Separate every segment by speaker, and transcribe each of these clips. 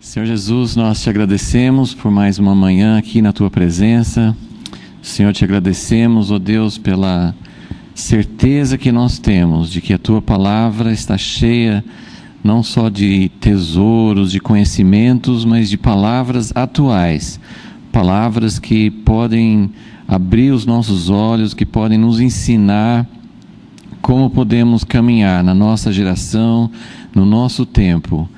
Speaker 1: Senhor Jesus, nós te agradecemos por mais uma manhã aqui na Tua presença. Senhor, te agradecemos, ó Deus, pela certeza que nós temos de que a Tua palavra está cheia não só de tesouros, de conhecimentos, mas de palavras atuais, palavras que podem abrir os nossos olhos, que podem nos ensinar como podemos caminhar na nossa geração, no nosso tempo.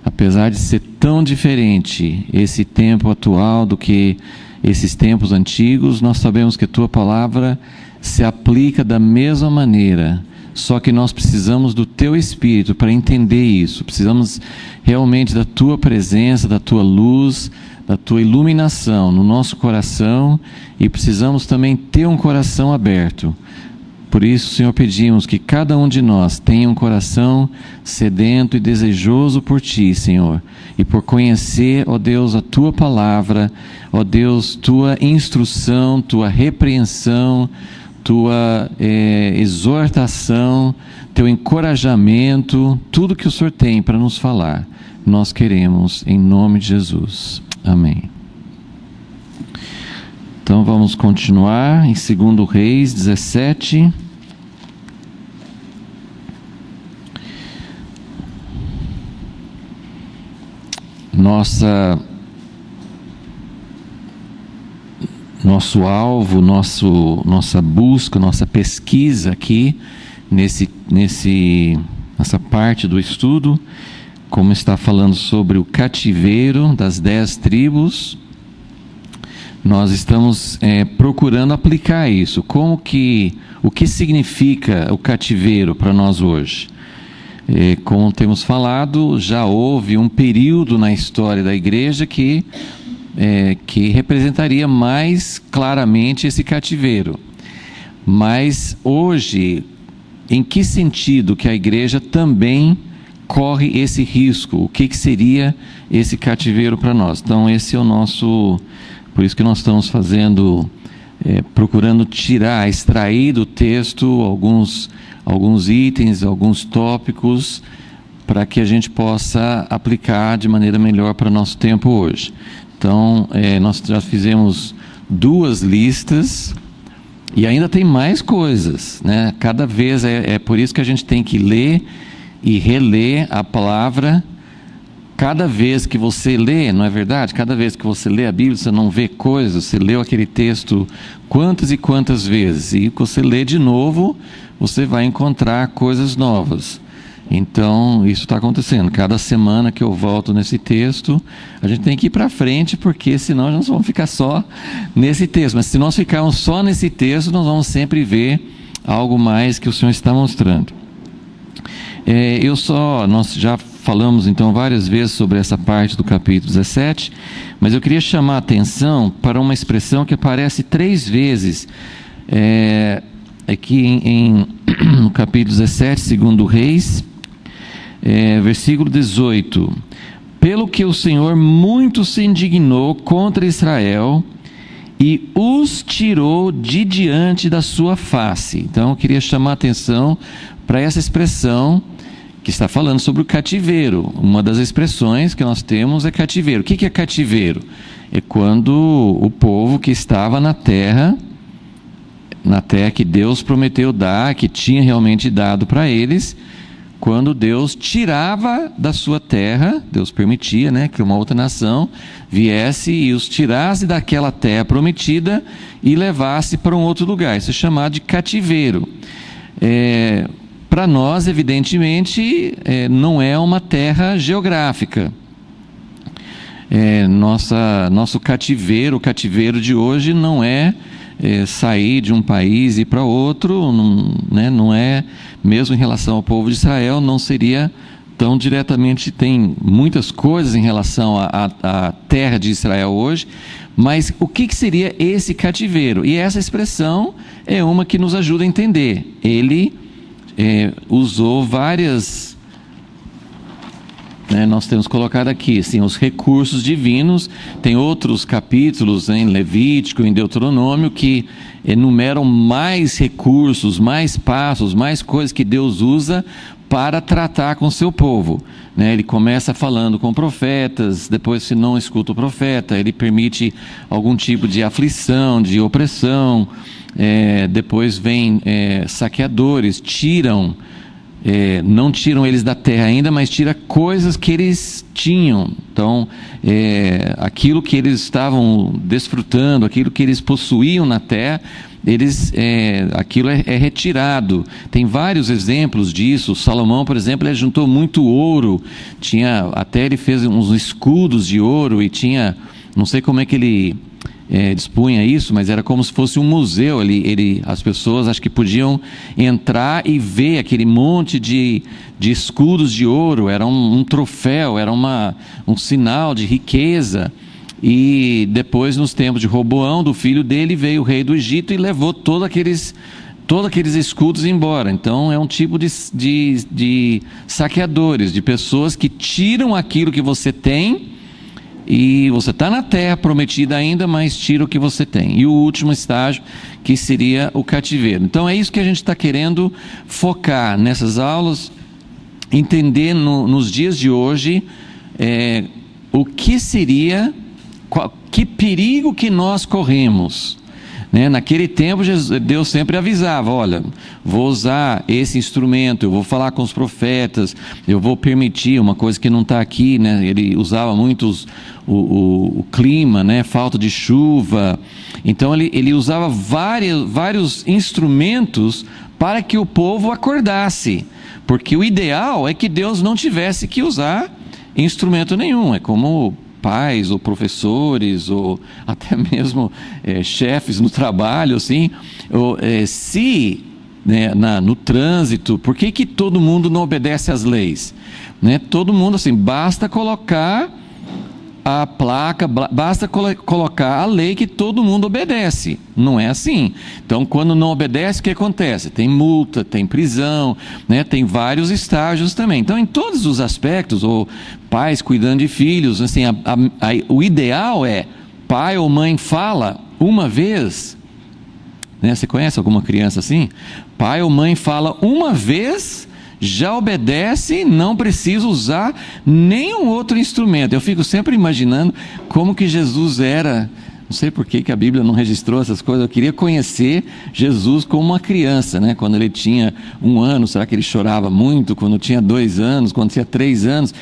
Speaker 1: Apesar de ser tão diferente esse tempo atual do que esses tempos antigos, nós sabemos que a Tua palavra se aplica da mesma maneira, só que nós precisamos do Teu Espírito para entender isso, precisamos realmente da Tua presença, da Tua luz, da Tua iluminação no nosso coração, e precisamos também ter um coração aberto. Por isso, Senhor, pedimos que cada um de nós tenha um coração sedento e desejoso por Ti, Senhor, e por conhecer, ó Deus, a Tua palavra, ó Deus, Tua instrução, Tua repreensão, Tua exortação, Teu encorajamento, tudo que o Senhor tem para nos falar, nós queremos, em nome de Jesus. Amém. Então vamos continuar em 2 Reis 17. Nosso alvo, nossa busca, nossa pesquisa aqui nessa parte do estudo, como está falando sobre o cativeiro das 10 tribos, nós estamos procurando aplicar isso. O que significa o cativeiro para nós hoje? Como temos falado, já houve um período na história da igreja que representaria mais claramente esse cativeiro. Mas hoje, em que sentido que a igreja também corre esse risco? O que seria esse cativeiro para nós? Então esse é o nosso... Por isso que nós estamos procurando extrair do texto alguns itens, alguns tópicos, para que a gente possa aplicar de maneira melhor para o nosso tempo hoje. Então, nós já fizemos 2 listas e ainda tem mais coisas, né? Cada vez é por isso que a gente tem que ler e reler a palavra. Cada vez que você lê, não é verdade? Cada vez que você lê a Bíblia, você não vê coisas, você leu aquele texto quantas e quantas vezes, e você lê de novo, você vai encontrar coisas novas. Então, isso está acontecendo. Cada semana que eu volto nesse texto, a gente tem que ir para frente, porque senão nós vamos ficar só nesse texto. Mas se nós ficarmos só nesse texto, nós vamos sempre ver algo mais que o Senhor está mostrando. Nós já falamos então várias vezes sobre essa parte do capítulo 17, mas eu queria chamar a atenção para uma expressão que aparece 3 vezes aqui no capítulo 17, 2 Reis, versículo 18. Pelo que o Senhor muito se indignou contra Israel e os tirou de diante da sua face. Então eu queria chamar a atenção para essa expressão que está falando sobre o cativeiro. Uma das expressões que nós temos é cativeiro. O que é cativeiro? É quando o povo que estava na terra que Deus prometeu dar, que tinha realmente dado para eles, quando Deus tirava da sua terra, Deus permitia, que uma outra nação viesse e os tirasse daquela terra prometida e levasse para um outro lugar. Isso é chamado de cativeiro. Para nós, evidentemente, não é uma terra geográfica. Nosso cativeiro, o cativeiro de hoje não é sair de um país e ir para outro, não é, mesmo em relação ao povo de Israel, não seria tão diretamente. Tem muitas coisas em relação à terra de Israel hoje, mas o que seria esse cativeiro? E essa expressão é uma que nos ajuda a entender. Ele usou várias, nós temos colocado aqui assim, os recursos divinos. Tem outros capítulos em Levítico, em Deuteronômio, que enumeram mais recursos, mais passos, mais coisas que Deus usa para tratar com o seu povo, né? Ele começa falando com profetas, depois, se não escuta o profeta, ele permite algum tipo de aflição, de opressão, depois vem saqueadores, não tiram eles da terra ainda, mas tira coisas que eles tinham. Então, aquilo que eles estavam desfrutando, aquilo que eles possuíam na terra, aquilo é retirado. Tem vários exemplos disso. Salomão, por exemplo, ele juntou muito ouro, até ele fez uns escudos de ouro e tinha, não sei como é que ele dispunha isso, mas era como se fosse um museu. As pessoas acho que podiam entrar e ver aquele monte de escudos de ouro. Era um troféu, era um sinal de riqueza. E depois, nos tempos de Roboão, do filho dele, veio o rei do Egito e levou todos aqueles escudos embora. Então é um tipo de saqueadores, de pessoas que tiram aquilo que você tem. E você está na terra prometida ainda, mas tira o que você tem. E o último estágio, que seria o cativeiro. Então é isso que a gente está querendo focar nessas aulas, entender nos dias de hoje o que seria, que perigo que nós corremos. Naquele tempo, Deus sempre avisava: olha, vou usar esse instrumento, eu vou falar com os profetas, eu vou permitir uma coisa que não está aqui, né? Ele usava muito o clima, né? Falta de chuva. Então ele usava vários instrumentos para que o povo acordasse, porque o ideal é que Deus não tivesse que usar instrumento nenhum. É como pais ou professores ou até mesmo chefes no trabalho, assim, no trânsito, por que todo mundo não obedece às leis? Todo mundo, assim, basta colocar a placa, basta colocar a lei que todo mundo obedece. Não é assim. Então, quando não obedece, o que acontece? Tem multa, tem prisão, tem vários estágios também. Então, em todos os aspectos, ou pais cuidando de filhos, assim, o ideal é pai ou mãe fala uma vez, você conhece alguma criança assim? Pai ou mãe fala uma vez, já obedece, não precisa usar nenhum outro instrumento. Eu fico sempre imaginando como que Jesus era. Não sei por que a Bíblia não registrou essas coisas. Eu queria conhecer Jesus como uma criança, quando ele tinha 1 ano. Será que ele chorava muito? Quando tinha 2 anos, quando tinha 3 anos,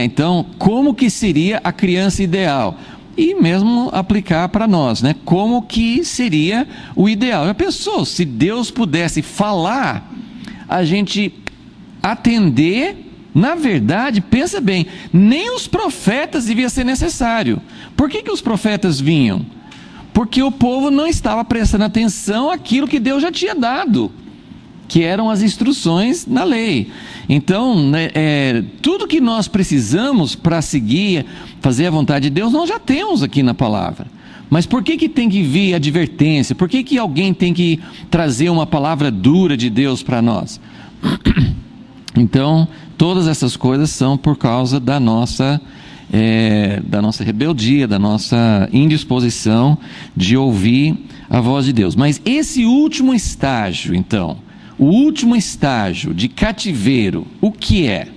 Speaker 1: Então, como que seria a criança ideal? E mesmo aplicar para nós, Como que seria o ideal? Já pensou, se Deus pudesse falar, a gente atender? Na verdade, pensa bem, nem os profetas devia ser necessário. Por que os profetas vinham? Porque o povo não estava prestando atenção àquilo que Deus já tinha dado, que eram as instruções na lei. Então, tudo que nós precisamos para seguir, fazer a vontade de Deus, nós já temos aqui na palavra. Mas por que tem que vir advertência? Por que alguém tem que trazer uma palavra dura de Deus para nós? Então, todas essas coisas são por causa da nossa rebeldia, da nossa indisposição de ouvir a voz de Deus. Mas esse último estágio, então, o último estágio de cativeiro, o que é?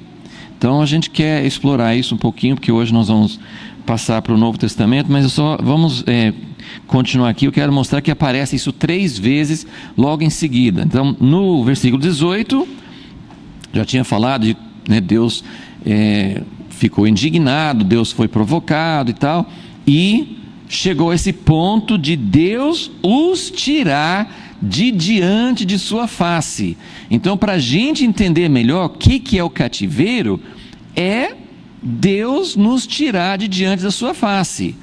Speaker 1: Então, a gente quer explorar isso um pouquinho, porque hoje nós vamos passar para o Novo Testamento, mas vamos continuar aqui. Eu quero mostrar que aparece isso 3 vezes logo em seguida. Então, no versículo 18... já tinha falado de Deus ficou indignado, Deus foi provocado e tal, e chegou a esse ponto de Deus os tirar de diante de sua face. Então, para a gente entender melhor o que é o cativeiro, é Deus nos tirar de diante da sua face,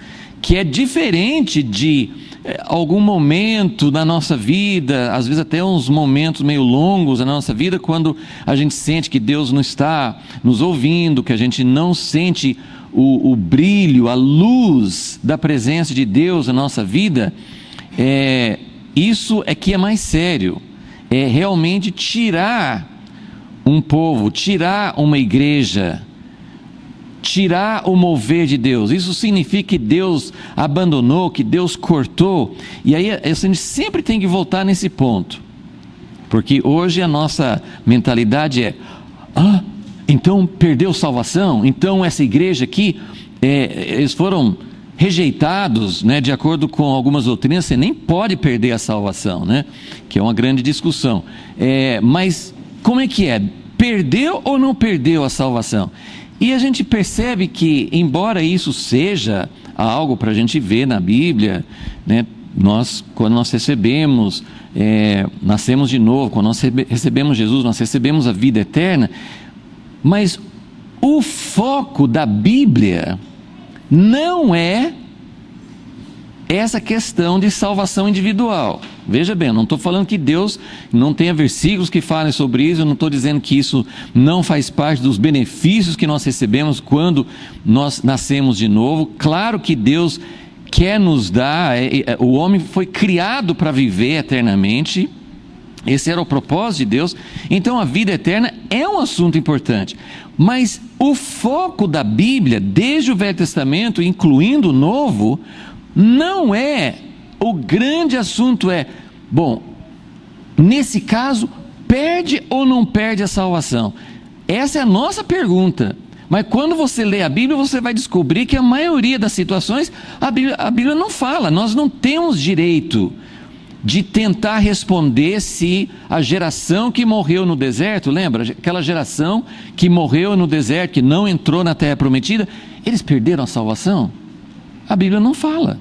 Speaker 1: que é diferente de algum momento na nossa vida, às vezes até uns momentos meio longos na nossa vida, quando a gente sente que Deus não está nos ouvindo, que a gente não sente o brilho, a luz da presença de Deus na nossa vida. Isso é que é mais sério, é realmente tirar um povo, tirar uma igreja, tirar o mover de Deus. Isso significa que Deus abandonou, que Deus cortou. E aí a gente sempre tem que voltar nesse ponto, porque hoje a nossa mentalidade é: Então perdeu salvação? Então essa igreja aqui, eles foram rejeitados, né? De acordo com algumas doutrinas, você nem pode perder a salvação, né? Que é uma grande discussão. Mas como é que é? Perdeu ou não perdeu a salvação? E a gente percebe que, embora isso seja algo para a gente ver na Bíblia, né? Quando nós recebemos, nascemos de novo, quando nós recebemos Jesus, nós recebemos a vida eterna, mas o foco da Bíblia não é essa questão de salvação individual. Veja bem, eu não estou falando que Deus não tenha versículos que falem sobre isso, eu não estou dizendo que isso não faz parte dos benefícios que nós recebemos quando nós nascemos de novo. Claro que Deus quer nos dar, o homem foi criado para viver eternamente, esse era o propósito de Deus, então a vida eterna é um assunto importante, mas o foco da Bíblia, desde o Velho Testamento, incluindo o Novo, não é, o grande assunto bom, nesse caso, perde ou não perde a salvação? Essa é a nossa pergunta. Mas quando você lê a Bíblia, você vai descobrir que a maioria das situações, a Bíblia não fala. Nós não temos direito de tentar responder se a geração que morreu no deserto, lembra? Aquela geração que morreu no deserto, que não entrou na terra prometida, eles perderam a salvação? A Bíblia não fala.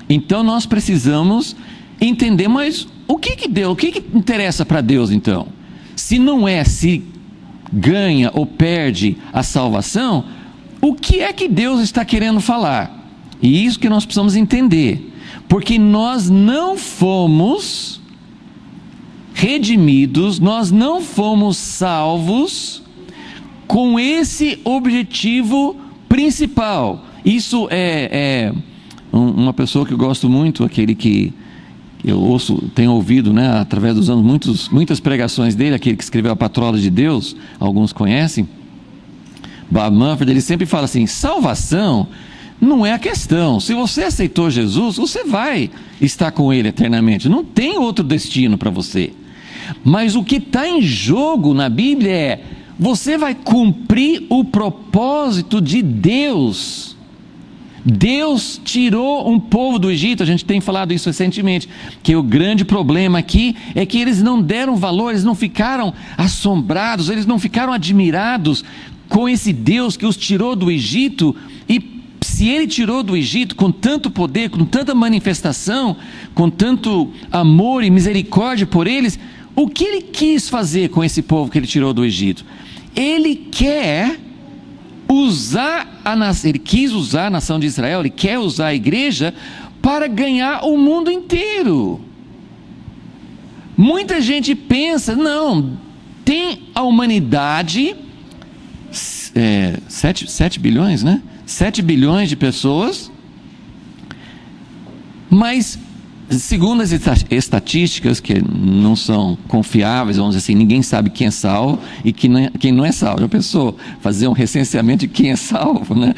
Speaker 1: Então nós precisamos entender, mas o que deu? O que interessa para Deus então? Se não é se ganha ou perde a salvação, o que é que Deus está querendo falar? E isso que nós precisamos entender, porque nós não fomos redimidos, nós não fomos salvos com esse objetivo principal. Isso uma pessoa que eu gosto muito, aquele que eu tenho ouvido, né, através dos anos, muitas pregações dele, aquele que escreveu A Patrola de Deus, alguns conhecem, Bob Mumford, ele sempre fala assim: salvação não é a questão. Se você aceitou Jesus, você vai estar com Ele eternamente, não tem outro destino para você. Mas o que está em jogo na Bíblia você vai cumprir o propósito de Deus. Deus tirou um povo do Egito, a gente tem falado isso recentemente, que o grande problema aqui é que eles não deram valor, eles não ficaram assombrados, eles não ficaram admirados com esse Deus que os tirou do Egito. E se Ele tirou do Egito com tanto poder, com tanta manifestação, com tanto amor e misericórdia por eles, o que Ele quis fazer com esse povo que Ele tirou do Egito? Ele quer Ele quis usar a nação de Israel, Ele quer usar a igreja para ganhar o mundo inteiro. Muita gente pensa, não, tem a humanidade, 7 bilhões, né? 7 bilhões de pessoas, mas segundo as estatísticas, que não são confiáveis, vamos dizer assim, ninguém sabe quem é salvo e quem não é salvo. Já pensou fazer um recenseamento de quem é salvo, né?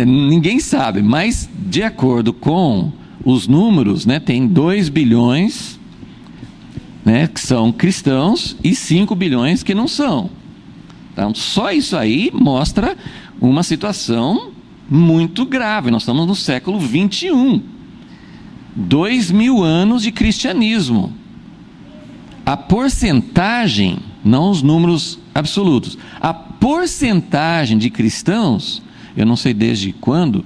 Speaker 1: Ninguém sabe, mas de acordo com os números, né, tem 2 bilhões, né, que são cristãos e 5 bilhões que não são. Então só isso aí mostra uma situação muito grave. Nós estamos no século 21. 2000 anos de cristianismo. A porcentagem, não os números absolutos, a porcentagem de cristãos, eu não sei desde quando,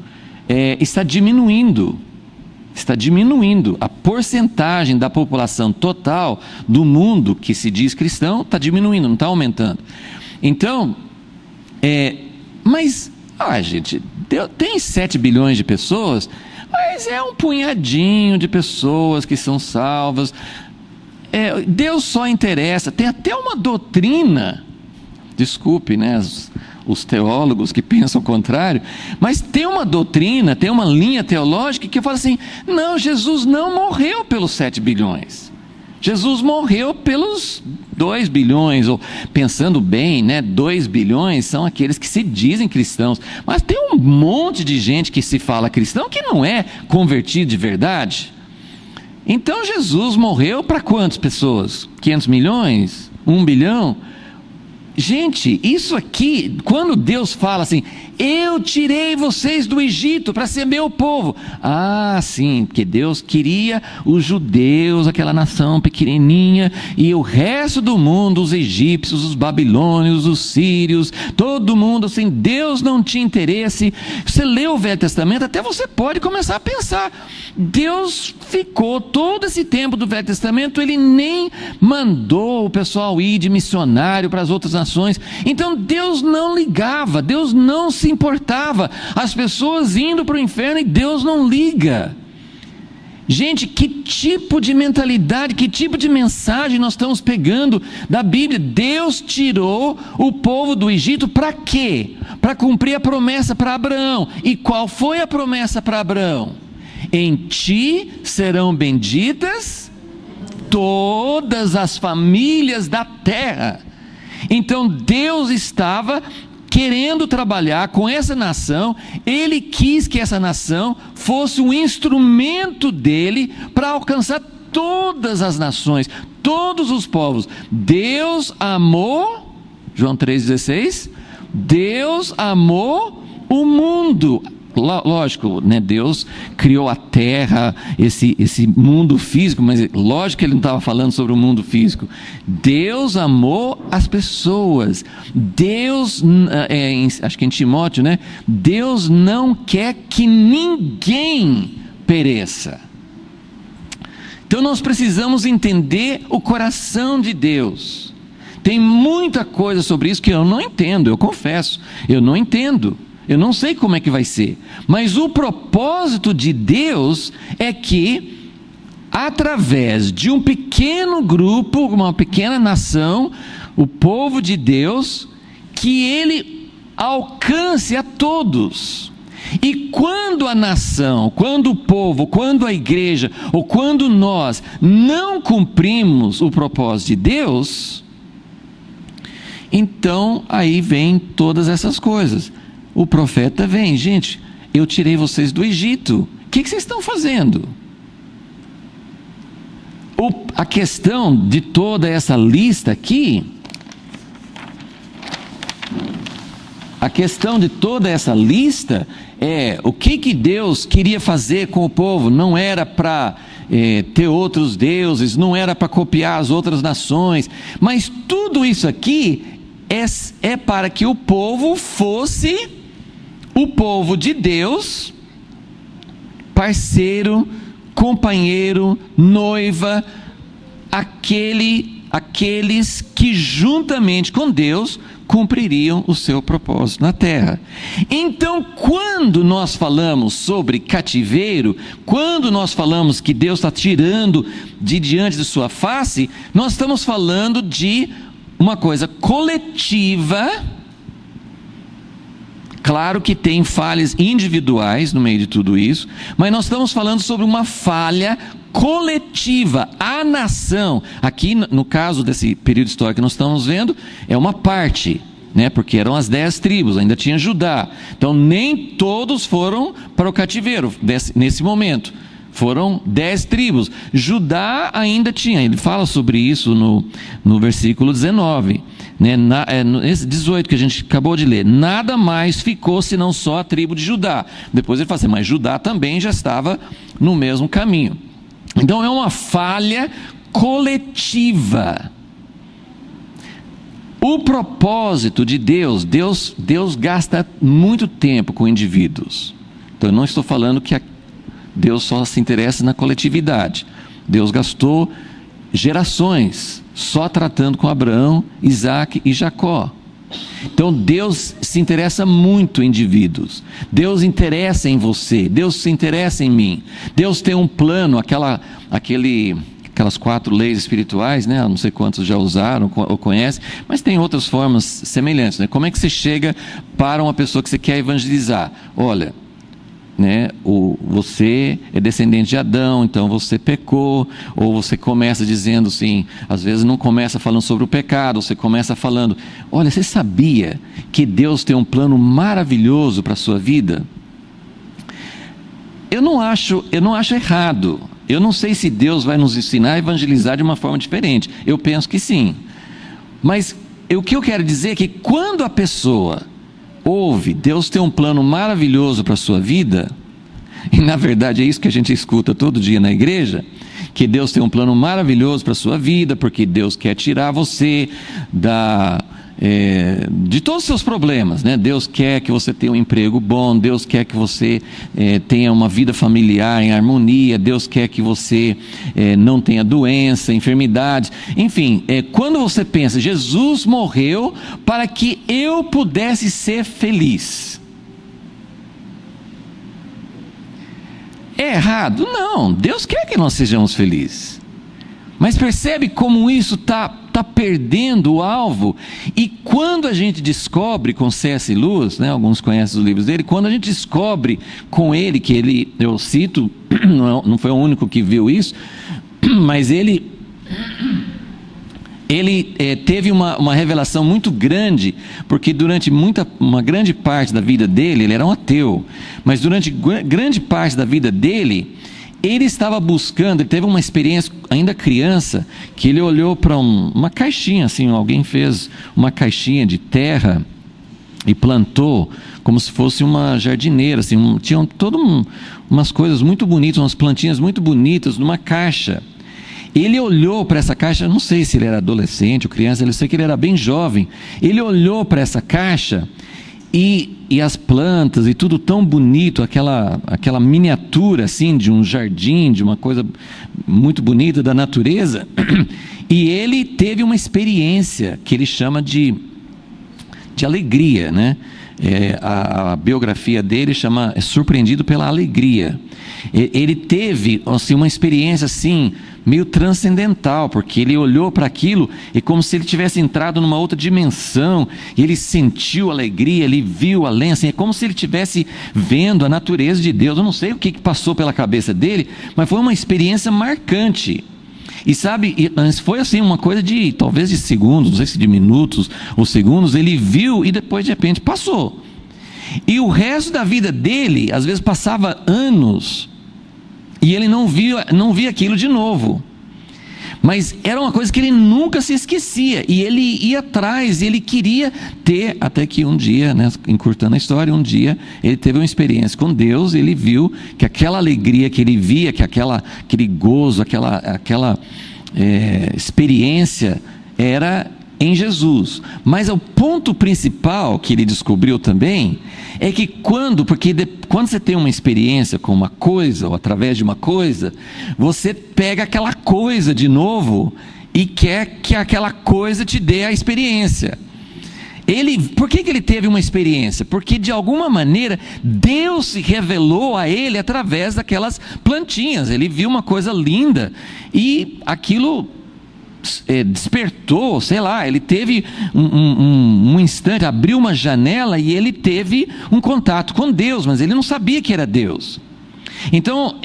Speaker 1: está diminuindo. Está diminuindo. A porcentagem da população total do mundo que se diz cristão está diminuindo, não está aumentando. Então, gente, tem 7 bilhões de pessoas, mas é um punhadinho de pessoas que são salvas. Deus só interessa. Tem até uma doutrina, desculpe, né, os teólogos que pensam o contrário, mas tem uma doutrina, tem uma linha teológica que fala assim: não, Jesus não morreu pelos 7 bilhões. Jesus morreu pelos 2 bilhões, ou pensando bem, né, 2 bilhões são aqueles que se dizem cristãos, mas tem um monte de gente que se fala cristão que não é convertido de verdade. Então Jesus morreu para quantas pessoas? 500 milhões? 1 bilhão? Gente, isso aqui, quando Deus fala assim, eu tirei vocês do Egito para ser meu povo. Ah, sim, porque Deus queria os judeus, aquela nação pequenininha, e o resto do mundo, os egípcios, os babilônios, os sírios, todo mundo, assim, Deus não tinha interesse. Você lê o Velho Testamento, até você pode começar a pensar, Deus ficou todo esse tempo do Velho Testamento, ele nem mandou o pessoal ir de missionário para as outras nações. Então Deus não ligava, Deus não se importava, as pessoas indo para o inferno e Deus não liga. Gente, que tipo de mentalidade, que tipo de mensagem nós estamos pegando da Bíblia? Deus tirou o povo do Egito para quê? Para cumprir a promessa para Abraão. E qual foi a promessa para Abraão? Em ti serão benditas todas as famílias da terra. Então Deus estava querendo trabalhar com essa nação, ele quis que essa nação fosse um instrumento dele para alcançar todas as nações, todos os povos. Deus amou, João 3,16, Deus amou o mundo. Lógico, né? Deus criou a terra, esse mundo físico, mas lógico que ele não estava falando sobre o mundo físico. Deus amou as pessoas. Deus, acho que em Timóteo, né? Deus não quer que ninguém pereça. Então nós precisamos entender o coração de Deus. Tem muita coisa sobre isso que eu não entendo, eu confesso, eu não entendo. Eu não sei como é que vai ser, mas o propósito de Deus é que, através de um pequeno grupo, uma pequena nação, o povo de Deus, que ele alcance a todos. E quando a nação, quando o povo, quando a igreja, ou quando nós não cumprimos o propósito de Deus, então aí vem todas essas coisas. O profeta vem, gente, eu tirei vocês do Egito, o que vocês estão fazendo? A questão de toda essa lista aqui, é o que Deus queria fazer com o povo. Não era para ter outros deuses, não era para copiar as outras nações, mas tudo isso aqui é para que o povo fosse o povo de Deus, parceiro, companheiro, noiva, aqueles que juntamente com Deus cumpririam o seu propósito na terra. Então, quando nós falamos sobre cativeiro, quando nós falamos que Deus está tirando de diante de sua face, nós estamos falando de uma coisa coletiva. Claro que tem falhas individuais no meio de tudo isso, mas nós estamos falando sobre uma falha coletiva. A nação, aqui no caso desse período histórico que nós estamos vendo, é uma parte, né? Porque eram as 10 tribos, ainda tinha Judá. Então nem todos foram para o cativeiro nesse momento. Foram 10 tribos. Judá ainda tinha, ele fala sobre isso no versículo 19. Nesse 18 que a gente acabou de ler, nada mais ficou senão só a tribo de Judá. Depois ele fala assim, mas Judá também já estava no mesmo caminho. Então é uma falha coletiva. O propósito de Deus gasta muito tempo com indivíduos. Então eu não estou falando que Deus só se interessa na coletividade. Deus gastou gerações só tratando com Abraão, Isaac e Jacó. Então Deus se interessa muito em indivíduos. Deus interessa em você, Deus se interessa em mim. Deus tem um plano, aquelas 4 leis espirituais, né? Não sei quantos já usaram ou conhecem, mas tem outras formas semelhantes, né? Como é que você chega para uma pessoa que você quer evangelizar? Olha, né, você é descendente de Adão, então você pecou. Ou você começa dizendo assim, às vezes não começa falando sobre o pecado, você começa falando, olha, você sabia que Deus tem um plano maravilhoso para a sua vida? Eu não acho errado. Eu não sei se Deus vai nos ensinar a evangelizar de uma forma diferente. Eu penso que sim. Mas o que eu quero dizer é que quando a pessoa ouve Deus tem um plano maravilhoso para a sua vida, e na verdade é isso que a gente escuta todo dia na igreja, que Deus tem um plano maravilhoso para a sua vida, porque Deus quer tirar você de todos os seus problemas, né? Deus quer que você tenha um emprego bom, Deus quer que você tenha uma vida familiar em harmonia, Deus quer que você não tenha doença, enfermidade, enfim, quando você pensa, Jesus morreu para que eu pudesse ser feliz. É errado? Não, Deus quer que nós sejamos felizes. Mas percebe como isso está perdendo o alvo? E quando a gente descobre com C.S. Lewis, né, alguns conhecem os livros dele, quando a gente descobre com ele, que ele, eu cito, não foi o único que viu isso, mas ele teve uma revelação muito grande, porque durante uma grande parte da vida dele, ele era um ateu, mas durante grande parte da vida dele, ele estava buscando, ele teve uma experiência ainda criança, que ele olhou para uma caixinha, assim, alguém fez uma caixinha de terra e plantou como se fosse uma jardineira, assim, tinham todas umas coisas muito bonitas, umas plantinhas muito bonitas numa caixa. Ele olhou para essa caixa, não sei se ele era adolescente ou criança, eu sei que ele era bem jovem. Ele olhou para essa caixa e as plantas e tudo tão bonito, aquela miniatura assim de um jardim, de uma coisa muito bonita da natureza, e ele teve uma experiência que ele chama de alegria, né? A biografia dele chama Surpreendido pela Alegria. Ele teve assim, uma experiência assim meio transcendental, porque ele olhou para aquilo e como se ele tivesse entrado numa outra dimensão, e ele sentiu alegria, ele viu além, assim, é como se ele estivesse vendo a natureza de Deus. Eu não sei o que passou pela cabeça dele, mas foi uma experiência marcante. E sabe, foi assim uma coisa de talvez de segundos, não sei se de minutos ou segundos, ele viu e depois de repente passou. E o resto da vida dele, às vezes passava anos, e ele não via aquilo de novo. Mas era uma coisa que ele nunca se esquecia, e ele ia atrás, e ele queria ter, até que um dia, né, encurtando a história, um dia ele teve uma experiência com Deus, ele viu que aquela alegria que ele via, que aquele gozo, aquela experiência era em Jesus. Mas o ponto principal que ele descobriu também é que quando você tem uma experiência com uma coisa, ou através de uma coisa, você pega aquela coisa de novo e quer que aquela coisa te dê a experiência. Por que ele teve uma experiência? Porque de alguma maneira Deus se revelou a ele através daquelas plantinhas. Ele viu uma coisa linda e aquilo despertou, sei lá, ele teve um instante, abriu uma janela e ele teve um contato com Deus, mas ele não sabia que era Deus. Então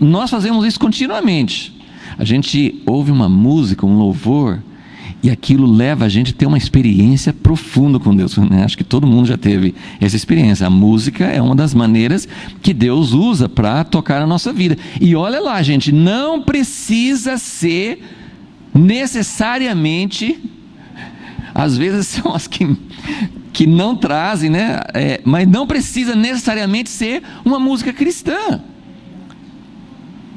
Speaker 1: nós fazemos isso continuamente. A gente ouve uma música, um louvor, e aquilo leva a gente a ter uma experiência profunda com Deus, né? Acho que todo mundo já teve essa experiência. A música é uma das maneiras que Deus usa para tocar a nossa vida. E olha lá, gente, não precisa ser necessariamente, às vezes são as que não trazem, né? Mas não precisa necessariamente ser uma música cristã,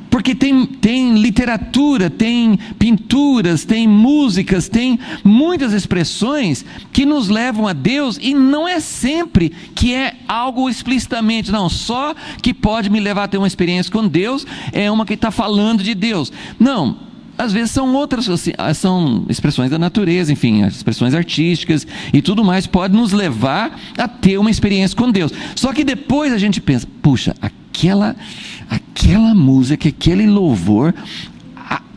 Speaker 1: porque tem literatura, tem pinturas, tem músicas, tem muitas expressões que nos levam a Deus, e não é sempre que é algo explicitamente, não, só que pode me levar a ter uma experiência com Deus, é uma que está falando de Deus. Não, às vezes são outras, são expressões da natureza, enfim, expressões artísticas e tudo mais, pode nos levar a ter uma experiência com Deus. Só que depois a gente pensa, puxa, aquela música, aquele louvor,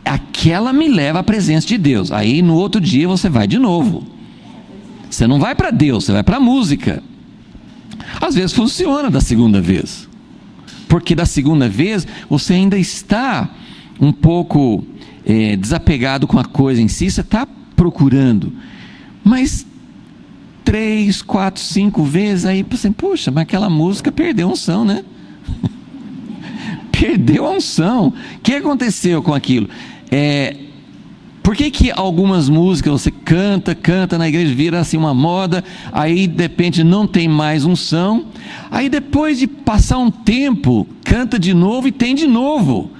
Speaker 1: aquela me leva à presença de Deus. Aí no outro dia você vai de novo. Você não vai para Deus, você vai para a música. Às vezes funciona da segunda vez, porque da segunda vez você ainda está um pouco desapegado com a coisa em si, você está procurando, mas 3, 4, 5 vezes aí você, puxa, mas aquela música perdeu a unção, né? Perdeu a unção. O que aconteceu com aquilo? Por que que algumas músicas você canta na igreja, vira assim uma moda, aí de repente não tem mais unção, aí depois de passar um tempo, canta de novo e tem de novo?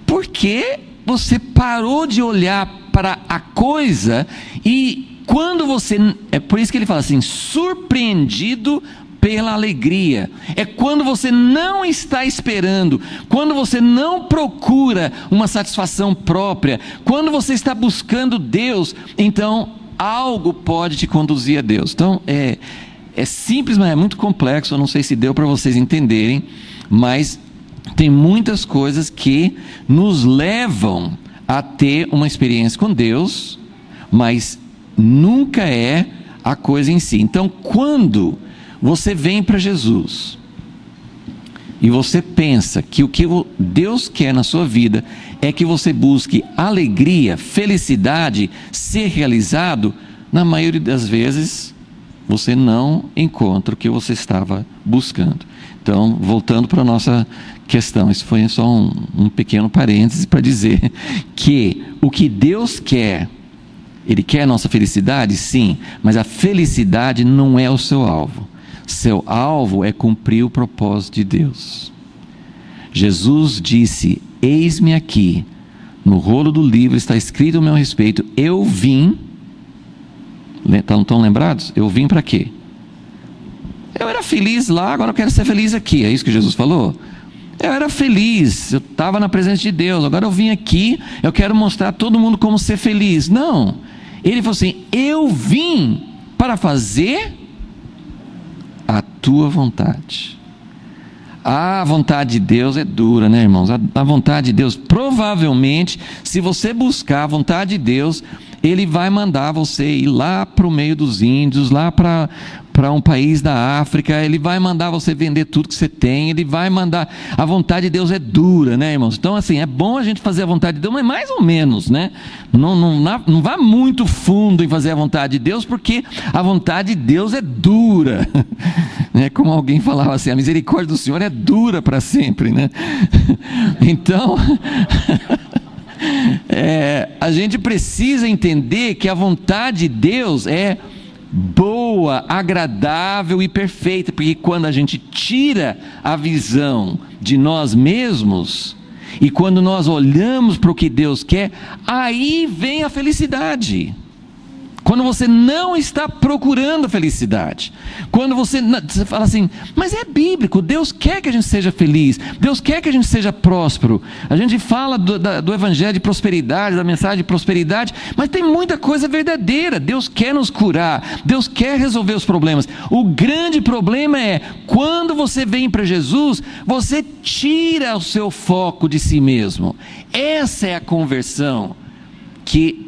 Speaker 1: Porque você parou de olhar para a coisa, e quando você, é por isso que ele fala assim, surpreendido pela alegria, é quando você não está esperando, quando você não procura uma satisfação própria, quando você está buscando Deus, então algo pode te conduzir a Deus. Então é simples, mas é muito complexo. Eu não sei se deu para vocês entenderem, mas tem muitas coisas que nos levam a ter uma experiência com Deus, mas nunca é a coisa em si. Então, quando você vem para Jesus e você pensa que o que Deus quer na sua vida é que você busque alegria, felicidade, ser realizado, na maioria das vezes você não encontra o que você estava buscando. Então, voltando para a nossa questão, isso foi só um pequeno parêntese para dizer que o que Deus quer, Ele quer a nossa felicidade, sim, mas a felicidade não é o seu alvo. Seu alvo é cumprir o propósito de Deus. Jesus disse: eis-me aqui, no rolo do livro está escrito ao meu respeito, eu vim. Estão lembrados? Eu vim para quê? Eu era feliz lá, agora eu quero ser feliz aqui. É isso que Jesus falou? Eu era feliz, eu estava na presença de Deus, agora eu vim aqui, eu quero mostrar a todo mundo como ser feliz. Não, ele falou assim: eu vim para fazer a tua vontade. A vontade de Deus é dura, né, irmãos? A vontade de Deus, provavelmente, se você buscar a vontade de Deus, Ele vai mandar você ir lá para o meio dos índios, lá para um país da África. Ele vai mandar você vender tudo que você tem. Ele vai mandar. A vontade de Deus é dura, né, irmãos? Então, assim, é bom a gente fazer a vontade de Deus, mas mais ou menos, né? Não vá muito fundo em fazer a vontade de Deus, porque a vontade de Deus é dura. É como alguém falava assim: a misericórdia do Senhor é dura para sempre, né? Então a gente precisa entender que a vontade de Deus é boa, agradável e perfeita, porque quando a gente tira a visão de nós mesmos e quando nós olhamos para o que Deus quer, aí vem a felicidade. Quando você não está procurando a felicidade, quando você fala assim: mas é bíblico, Deus quer que a gente seja feliz, Deus quer que a gente seja próspero. A gente fala do evangelho de prosperidade, da mensagem de prosperidade, mas tem muita coisa verdadeira. Deus quer nos curar, Deus quer resolver os problemas. O grande problema é quando você vem para Jesus, você tira o seu foco de si mesmo. Essa é a conversão que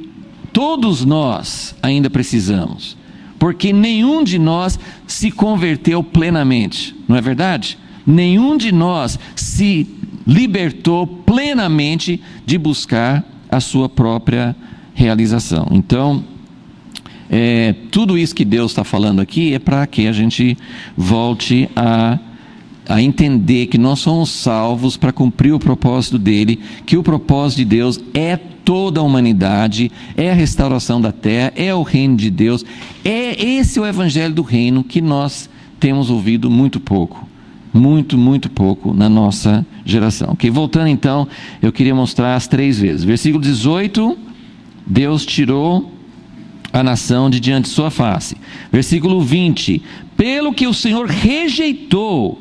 Speaker 1: todos nós ainda precisamos, porque nenhum de nós se converteu plenamente, não é verdade? Nenhum de nós se libertou plenamente de buscar a sua própria realização. Então, tudo isso que Deus está falando aqui é para que a gente volte a entender que nós somos salvos para cumprir o propósito dele, que o propósito de Deus é toda a humanidade, é a restauração da terra, é o reino de Deus. Esse é o evangelho do reino que nós temos ouvido muito pouco, muito pouco na nossa geração. Ok, voltando então, eu queria mostrar as 3 vezes. Versículo 18, Deus tirou a nação de diante de sua face. Versículo 20, pelo que o Senhor rejeitou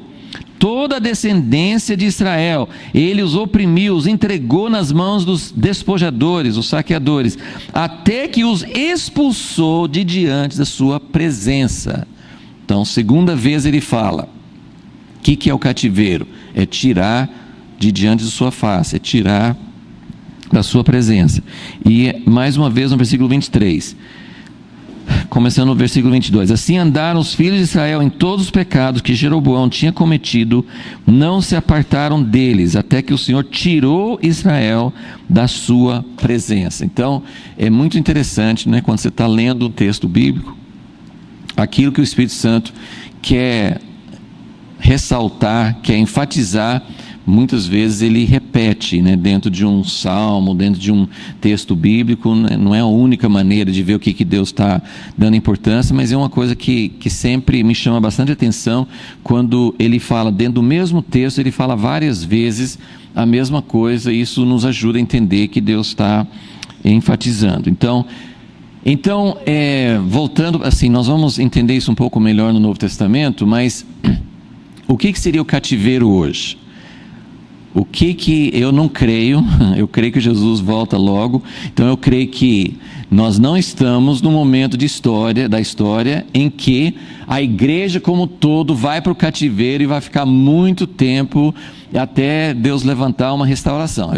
Speaker 1: toda a descendência de Israel, ele os oprimiu, os entregou nas mãos dos despojadores, os saqueadores, até que os expulsou de diante da sua presença. Então, segunda vez ele fala: o que é o cativeiro? É tirar de diante de sua face, é tirar da sua presença. E mais uma vez no versículo 23, começando no versículo 22, assim andaram os filhos de Israel em todos os pecados que Jeroboão tinha cometido, não se apartaram deles, até que o Senhor tirou Israel da sua presença. Então, é muito interessante, né, quando você está lendo um texto bíblico, aquilo que o Espírito Santo quer ressaltar, quer enfatizar, muitas vezes ele repete repete, né, dentro de um salmo, dentro de um texto bíblico, né, não é a única maneira de ver o que Deus está dando importância, mas é uma coisa que sempre me chama bastante atenção, quando ele fala, dentro do mesmo texto, ele fala várias vezes a mesma coisa, e isso nos ajuda a entender que Deus está enfatizando. Então, voltando, assim, nós vamos entender isso um pouco melhor no Novo Testamento, mas o que seria o cativeiro hoje? O que eu não creio, eu creio que Jesus volta logo, então eu creio que nós não estamos no momento da história em que a igreja como um todo vai para o cativeiro e vai ficar muito tempo até Deus levantar uma restauração.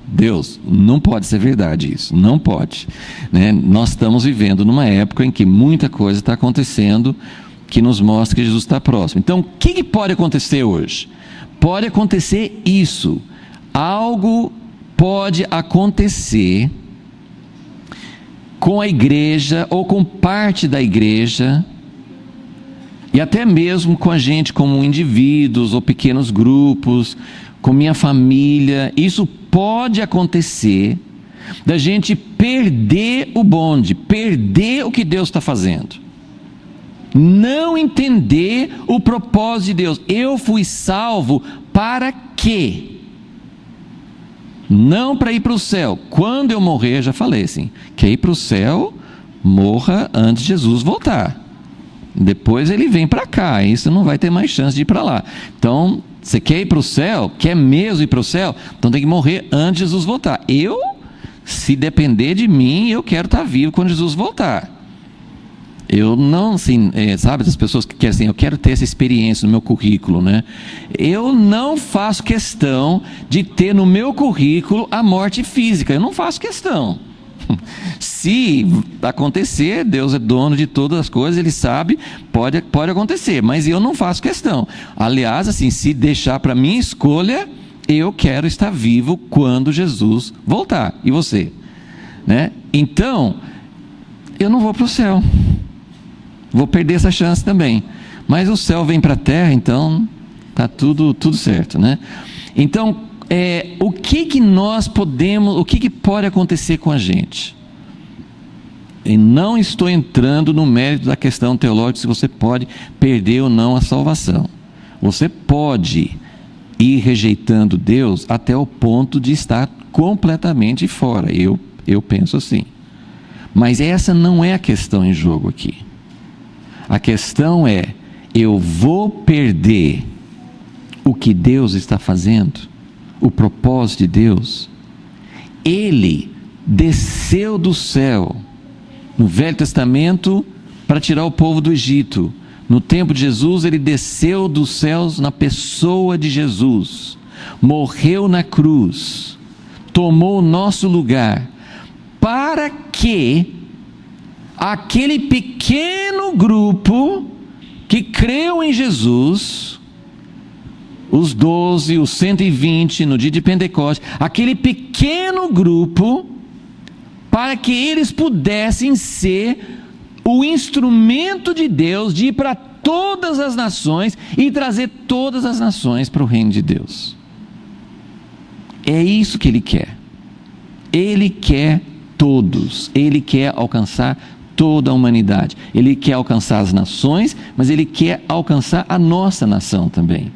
Speaker 1: Deus, não pode ser verdade isso, não pode, né? Nós estamos vivendo numa época em que muita coisa está acontecendo que nos mostra que Jesus está próximo. Então, o que pode acontecer hoje? Pode acontecer isso, algo pode acontecer com a igreja ou com parte da igreja, e até mesmo com a gente como indivíduos ou pequenos grupos, com minha família. Isso pode acontecer da gente perder o bonde, perder o que Deus está fazendo, não entender o propósito de Deus. Eu fui salvo para quê? Não para ir para o céu. Quando eu morrer, já falei assim, quer ir para o céu, morra antes de Jesus voltar. Depois ele vem para cá, aí você não vai ter mais chance de ir para lá. Então, você quer ir para o céu? Quer mesmo ir para o céu? Então tem que morrer antes de Jesus voltar. Se depender de mim, eu quero estar vivo quando Jesus voltar. Eu não, assim, sabe, as pessoas que querem assim, eu quero ter essa experiência no meu currículo, né? Eu não faço questão de ter no meu currículo a morte física, eu não faço questão. Se acontecer, Deus é dono de todas as coisas, Ele sabe, pode acontecer, mas eu não faço questão. Aliás, assim, se deixar para minha escolha, eu quero estar vivo quando Jesus voltar. E você? Né? Então, eu não vou para o céu. Vou perder essa chance também. Mas o céu vem para a terra, então está tudo certo, né? Então, o que nós podemos, o que pode acontecer com a gente? E não estou entrando no mérito da questão teológica, se você pode perder ou não a salvação. Você pode ir rejeitando Deus até o ponto de estar completamente fora. Eu penso assim. Mas essa não é a questão em jogo aqui. A questão é, eu vou perder o que Deus está fazendo? O propósito de Deus? Ele desceu do céu no Velho Testamento para tirar o povo do Egito. No tempo de Jesus, ele desceu dos céus na pessoa de Jesus, morreu na cruz, tomou o nosso lugar, para que aquele pequeno grupo que creu em Jesus, os 12, os 120 no dia de Pentecostes, aquele pequeno grupo, para que eles pudessem ser o instrumento de Deus de ir para todas as nações e trazer todas as nações para o reino de Deus. É isso que Ele quer. Ele quer todos, Ele quer alcançar toda a humanidade. Ele quer alcançar as nações, mas Ele quer alcançar a nossa nação também.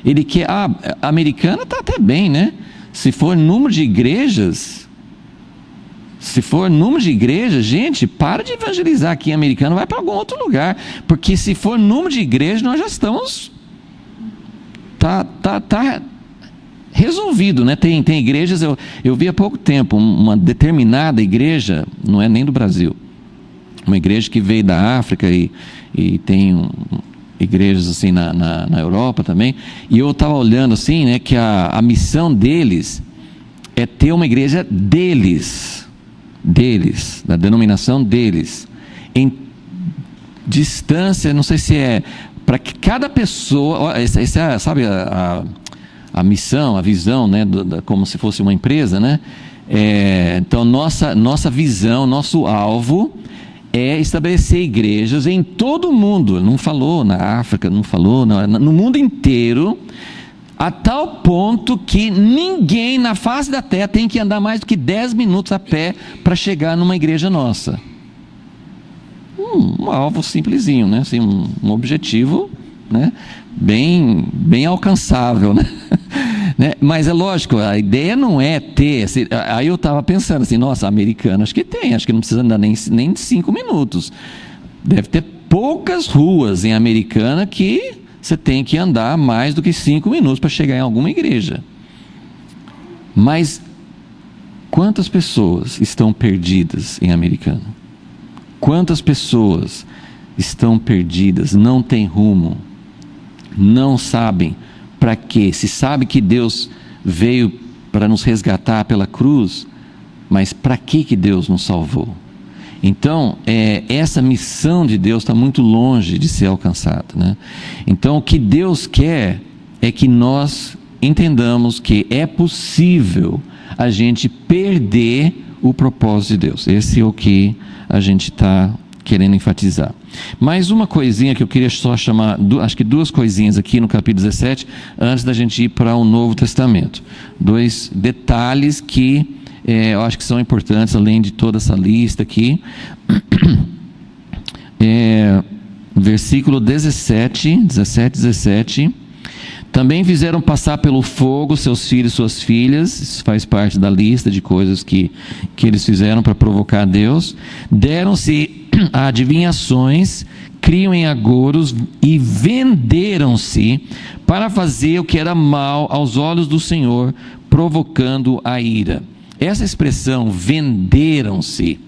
Speaker 1: Ele quer, a americana está até bem, né? Se for número de igrejas, gente, para de evangelizar aqui em americano, vai para algum outro lugar, porque se for número de igrejas, nós já estamos, tá resolvido, né? Tem igrejas, eu vi há pouco tempo, uma determinada igreja, não é nem do Brasil, uma igreja que veio da África e tem igrejas assim na Europa também, e eu estava olhando assim, né, que a missão deles é ter uma igreja deles, da denominação deles, em distância, não sei se é, para que cada pessoa, essa sabe a missão, a visão, né, como se fosse uma empresa, né? Então nossa visão, nosso alvo é estabelecer igrejas em todo o mundo. Não falou na África, não falou no mundo inteiro, a tal ponto que ninguém na face da terra tem que andar mais do que 10 minutos a pé para chegar numa igreja nossa. Um alvo simplesinho, né? Assim, um objetivo, né? Bem alcançável, né? Né? Mas é lógico, a ideia não é ter. Aí eu estava pensando assim, nossa, americano, acho que não precisa andar nem 5 minutos. Deve ter poucas ruas em Americana que você tem que andar mais do que 5 minutos para chegar em alguma igreja. Mas quantas pessoas estão perdidas em Americana? Quantas pessoas estão perdidas, não têm rumo, não sabem para quê? Se sabe que Deus veio para nos resgatar pela cruz, mas para que Deus nos salvou? Então, essa missão de Deus está muito longe de ser alcançada, né? Então, o que Deus quer é que nós entendamos que é possível a gente perder o propósito de Deus. Esse é o que a gente está querendo enfatizar. Mais uma coisinha que eu queria só chamar, acho que 2 coisinhas aqui no capítulo 17, antes da gente ir para o Novo Testamento. 2 detalhes que eu acho que são importantes, além de toda essa lista aqui. Versículo 17. Também fizeram passar pelo fogo seus filhos e suas filhas. Isso faz parte da lista de coisas que eles fizeram para provocar Deus. Deram-se a adivinhações, criam em agouros e venderam-se para fazer o que era mal aos olhos do Senhor, provocando a ira. Essa expressão, venderam-se,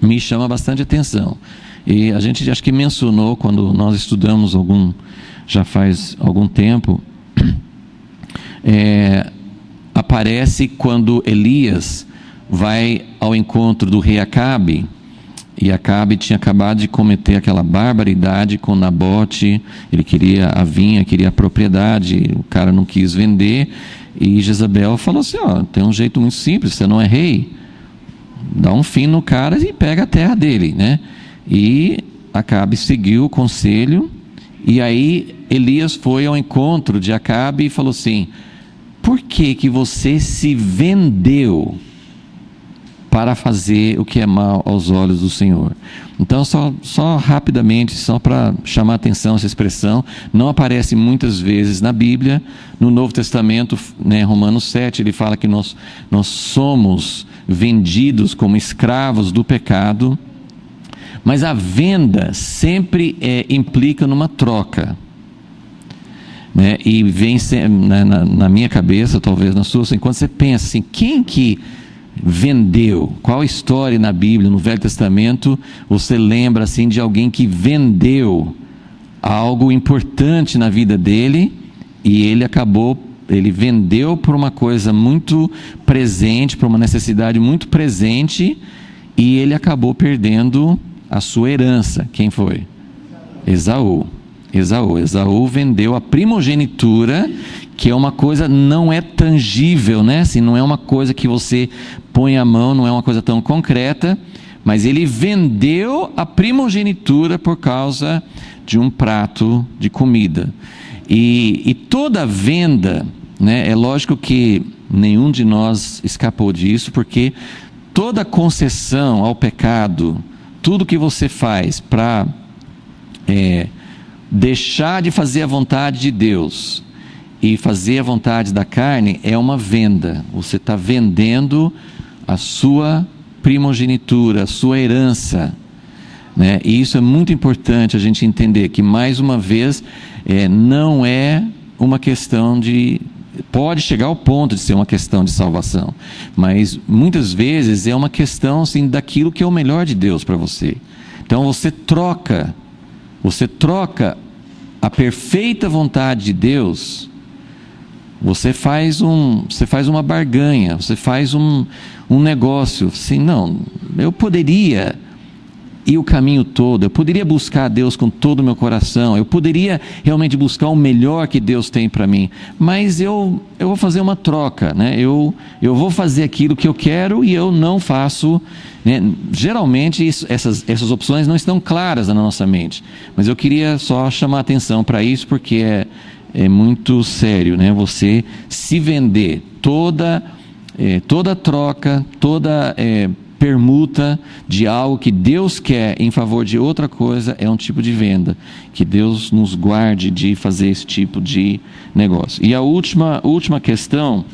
Speaker 1: me chama bastante atenção. E a gente acho que mencionou quando nós estudamos já faz algum tempo, aparece quando Elias vai ao encontro do rei Acabe, e Acabe tinha acabado de cometer aquela barbaridade com Nabote. Ele queria a vinha, queria a propriedade, o cara não quis vender, e Jezabel falou assim, tem um jeito muito simples, você não é rei, dá um fim no cara e pega a terra dele, né? E Acabe seguiu o conselho, e aí Elias foi ao encontro de Acabe e falou assim, por que você se vendeu para fazer o que é mal aos olhos do Senhor? Então, só rapidamente, só para chamar a atenção essa expressão, não aparece muitas vezes na Bíblia. No Novo Testamento, né, Romanos 7, ele fala que nós somos vendidos como escravos do pecado, mas a venda sempre implica numa troca, né? E vem na minha cabeça, talvez na sua, assim, quando você pensa assim, quem que vendeu? Qual história na Bíblia, no Velho Testamento, você lembra assim de alguém que vendeu algo importante na vida dele e ele vendeu por uma coisa muito presente, por uma necessidade muito presente, e ele acabou perdendo a sua herança? Quem foi? Esaú. Esaú vendeu a primogenitura, que é uma coisa, não é tangível, né? Assim, não é uma coisa que você põe a mão, não é uma coisa tão concreta, mas ele vendeu a primogenitura por causa de um prato de comida. E toda venda, né? É lógico que nenhum de nós escapou disso, porque toda concessão ao pecado, tudo que você faz para deixar de fazer a vontade de Deus e fazer a vontade da carne, é uma venda. Você está vendendo a sua primogenitura, a sua herança, né? E isso é muito importante a gente entender, que mais uma vez não é uma questão de... Pode chegar ao ponto de ser uma questão de salvação, mas muitas vezes é uma questão assim, daquilo que é o melhor de Deus para você. Então você troca a perfeita vontade de Deus, você faz uma barganha, você faz um negócio, assim, não, eu poderia ir o caminho todo, eu poderia buscar a Deus com todo o meu coração, eu poderia realmente buscar o melhor que Deus tem para mim, mas eu vou fazer uma troca, né? Eu vou fazer aquilo que eu quero e eu não faço, né? Geralmente essas opções não estão claras na nossa mente, mas eu queria só chamar a atenção para isso, porque é muito sério, né? Você se vender, toda troca, toda permuta de algo que Deus quer em favor de outra coisa é um tipo de venda. Que Deus nos guarde de fazer esse tipo de negócio. E a última questão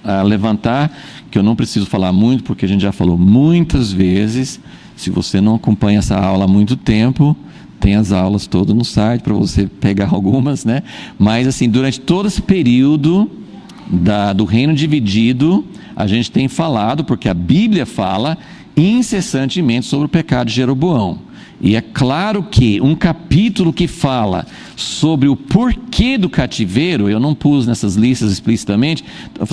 Speaker 1: a levantar, que eu não preciso falar muito, porque a gente já falou muitas vezes. Se você não acompanha essa aula há muito tempo, tem as aulas todas no site para você pegar algumas, né? Mas assim, durante todo esse período do reino dividido, a gente tem falado, porque a Bíblia fala incessantemente sobre o pecado de Jeroboão. E é claro que um capítulo que fala sobre o porquê do cativeiro, eu não pus nessas listas explicitamente,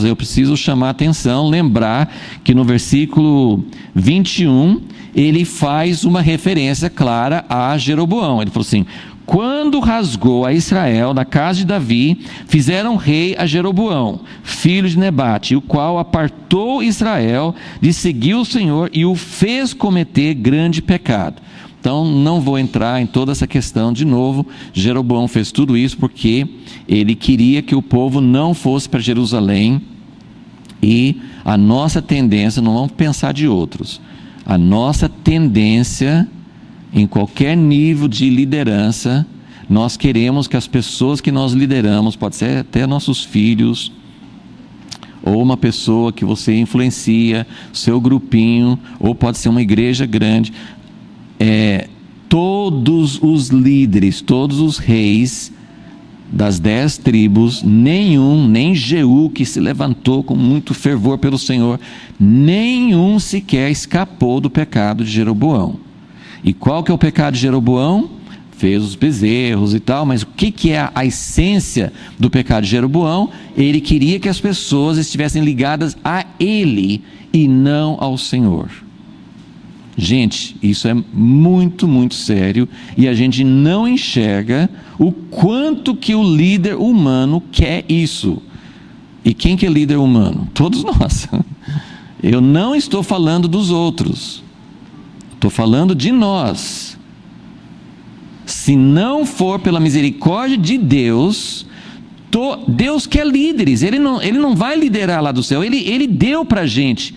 Speaker 1: eu preciso chamar a atenção, lembrar que no versículo 21, ele faz uma referência clara a Jeroboão. Ele falou assim: quando rasgou a Israel da casa de Davi, fizeram rei a Jeroboão, filho de Nebate, o qual apartou Israel de seguir o Senhor e o fez cometer grande pecado. Então, não vou entrar em toda essa questão de novo. Jeroboão fez tudo isso porque ele queria que o povo não fosse para Jerusalém. E a nossa tendência, não vamos pensar de outros, a nossa tendência, em qualquer nível de liderança, nós queremos que as pessoas que nós lideramos, pode ser até nossos filhos, ou uma pessoa que você influencia, seu grupinho, ou pode ser uma igreja grande, todos os líderes, todos os reis das 10 tribos, nem Jeú, que se levantou com muito fervor pelo Senhor, nenhum sequer escapou do pecado de Jeroboão. E qual que é o pecado de Jeroboão? Fez os bezerros e tal, mas o que é a essência do pecado de Jeroboão? Ele queria que as pessoas estivessem ligadas a ele e não ao Senhor. Gente, isso é muito, muito sério, e a gente não enxerga o quanto que o líder humano quer isso. E quem que é líder humano? Todos nós. Eu não estou falando dos outros, estou falando de nós. Se não for pela misericórdia de Deus, Deus quer líderes. Ele não vai liderar lá do céu, Ele deu para a gente.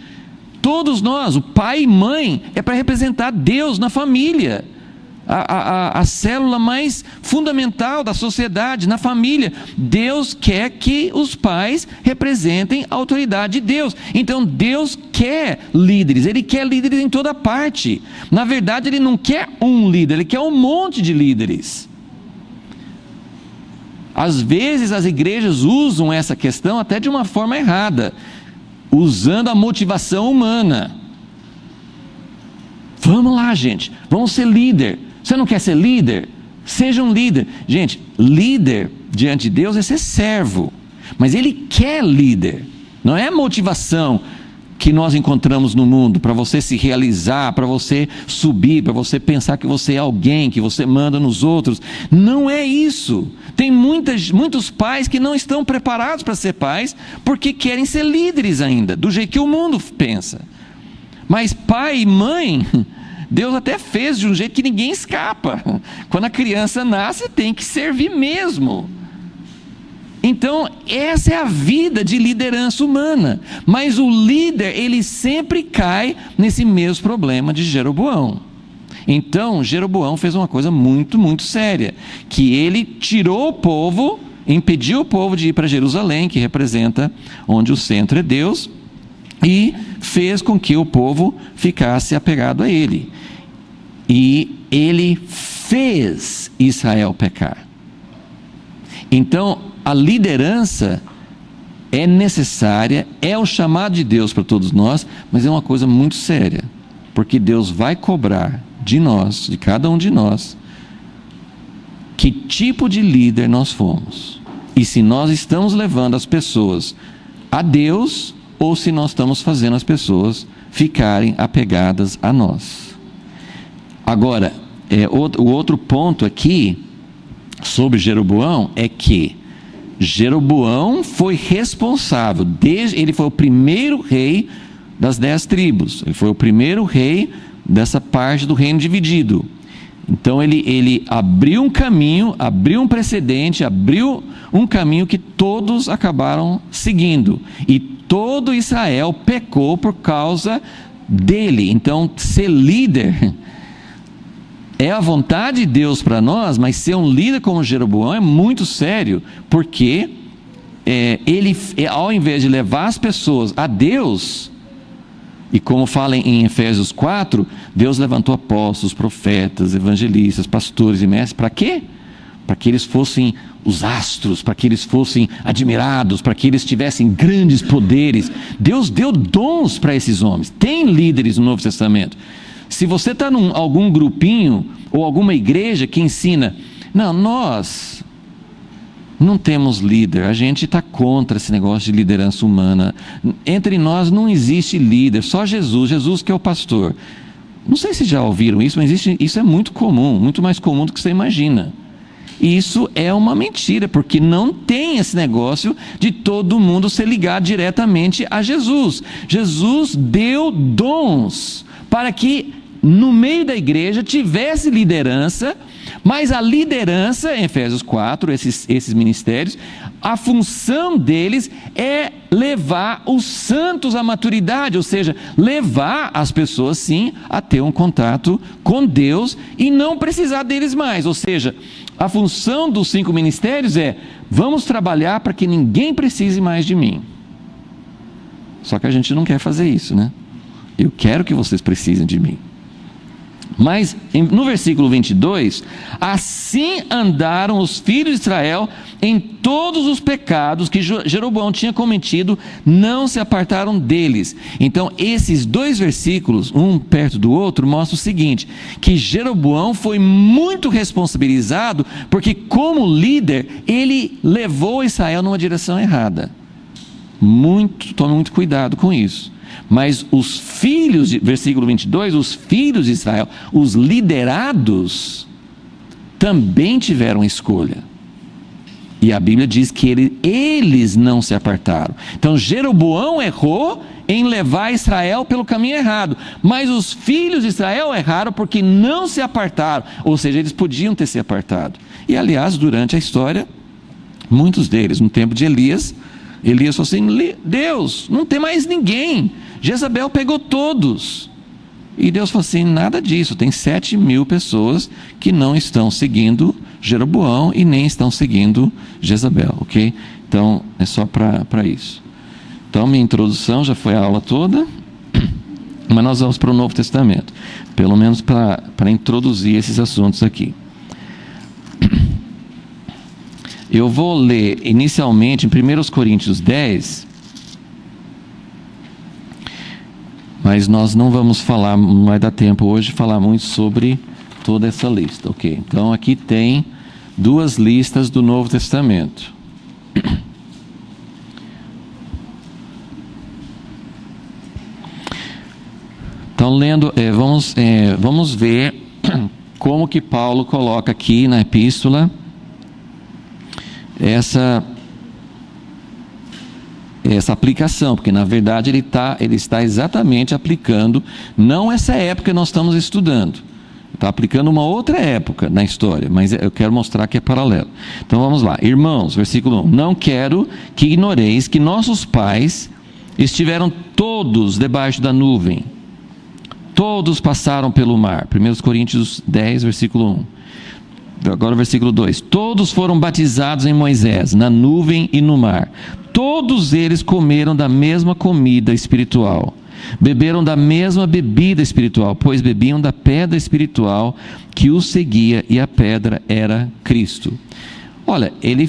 Speaker 1: Todos nós, o pai e mãe, é para representar Deus na família, a célula mais fundamental da sociedade, na família. Deus quer que os pais representem a autoridade de Deus. Então Deus quer líderes, Ele quer líderes em toda parte. Na verdade, Ele não quer um líder, Ele quer um monte de líderes. Às vezes as igrejas usam essa questão até de uma forma errada, usando a motivação humana. Vamos lá, gente, vamos ser líder. Você não quer ser líder? Seja um líder. Gente, líder diante de Deus é ser servo, mas Ele quer líder. Não é a motivação que nós encontramos no mundo para você se realizar, para você subir, para você pensar que você é alguém, que você manda nos outros. Não é isso. Tem muitos pais que não estão preparados para ser pais, porque querem ser líderes ainda, do jeito que o mundo pensa. Mas pai e mãe, Deus até fez de um jeito que ninguém escapa. Quando a criança nasce, tem que servir mesmo. Então, essa é a vida de liderança humana. Mas o líder, ele sempre cai nesse mesmo problema de Jeroboão. Então, Jeroboão fez uma coisa muito, muito séria, que ele tirou o povo, impediu o povo de ir para Jerusalém, que representa onde o centro é Deus, e fez com que o povo ficasse apegado a ele. E ele fez Israel pecar. Então, a liderança é necessária, é o chamado de Deus para todos nós, mas é uma coisa muito séria, porque Deus vai cobrar de nós, de cada um de nós, que tipo de líder nós fomos, e se nós estamos levando as pessoas a Deus, ou se nós estamos fazendo as pessoas ficarem apegadas a nós. Agora, o outro ponto aqui sobre Jeroboão é que Jeroboão foi responsável, ele foi o primeiro rei das 10 tribos, ele foi o primeiro rei dessa parte do reino dividido, Então ele abriu um caminho, abriu um precedente, abriu um caminho que todos acabaram seguindo. E todo Israel pecou por causa dele. Então, ser líder é a vontade de Deus para nós, mas ser um líder como Jeroboão é muito sério, porque ele, ao invés de levar as pessoas a Deus, e como fala em Efésios 4, Deus levantou apóstolos, profetas, evangelistas, pastores e mestres, para quê? Para que eles fossem os astros, para que eles fossem admirados, para que eles tivessem grandes poderes. Deus deu dons para esses homens. Tem líderes no Novo Testamento. Se você está em algum grupinho ou alguma igreja que ensina, não, nós não temos líder, a gente está contra esse negócio de liderança humana, entre nós não existe líder, só Jesus que é o pastor. Não sei se já ouviram isso, mas isso é muito comum, muito mais comum do que você imagina. E isso é uma mentira, porque não tem esse negócio de todo mundo ser ligado diretamente a Jesus. Jesus deu dons para que no meio da igreja tivesse liderança, mas a liderança, em Efésios 4, esses ministérios, a função deles é levar os santos à maturidade, ou seja, levar as pessoas sim a ter um contato com Deus e não precisar deles mais. Ou seja, a função dos 5 ministérios é: vamos trabalhar para que ninguém precise mais de mim. Só que a gente não quer fazer isso, né? Eu quero que vocês precisem de mim. Mas no versículo 22, assim andaram os filhos de Israel em todos os pecados que Jeroboão tinha cometido, não se apartaram deles. Então esses 2 versículos, um perto do outro, mostram o seguinte, que Jeroboão foi muito responsabilizado, porque como líder, ele levou Israel numa direção errada. Tome muito cuidado com isso. Mas os filhos, versículo 22, os filhos de Israel, os liderados, também tiveram escolha. E a Bíblia diz que eles não se apartaram. Então Jeroboão errou em levar Israel pelo caminho errado. Mas os filhos de Israel erraram porque não se apartaram. Ou seja, eles podiam ter se apartado. E aliás, durante a história, muitos deles, no tempo de Elias falou assim: Deus, não tem mais ninguém. Jezabel pegou todos. E Deus falou assim: nada disso, tem 7.000 pessoas que não estão seguindo Jeroboão e nem estão seguindo Jezabel, ok? Então é só para isso. Então minha introdução já foi a aula toda, mas nós vamos para o Novo Testamento, pelo menos para introduzir esses assuntos aqui. Eu vou ler inicialmente em 1 Coríntios 10, mas nós não vamos falar, não vai dar tempo hoje falar muito sobre toda essa lista, ok? Então aqui tem 2 listas do Novo Testamento. Então lendo, vamos ver como que Paulo coloca aqui na epístola essa aplicação, porque na verdade ele está exatamente aplicando, não essa época que nós estamos estudando, está aplicando uma outra época na história, mas eu quero mostrar que é paralelo. Então vamos lá, irmãos, versículo 1, não quero que ignoreis que nossos pais estiveram todos debaixo da nuvem, todos passaram pelo mar. 1 Coríntios 10, versículo 1. Agora o versículo 2, todos foram batizados em Moisés, na nuvem e no mar. Todos eles comeram da mesma comida espiritual, beberam da mesma bebida espiritual, pois bebiam da pedra espiritual que os seguia, e a pedra era Cristo. Olha, ele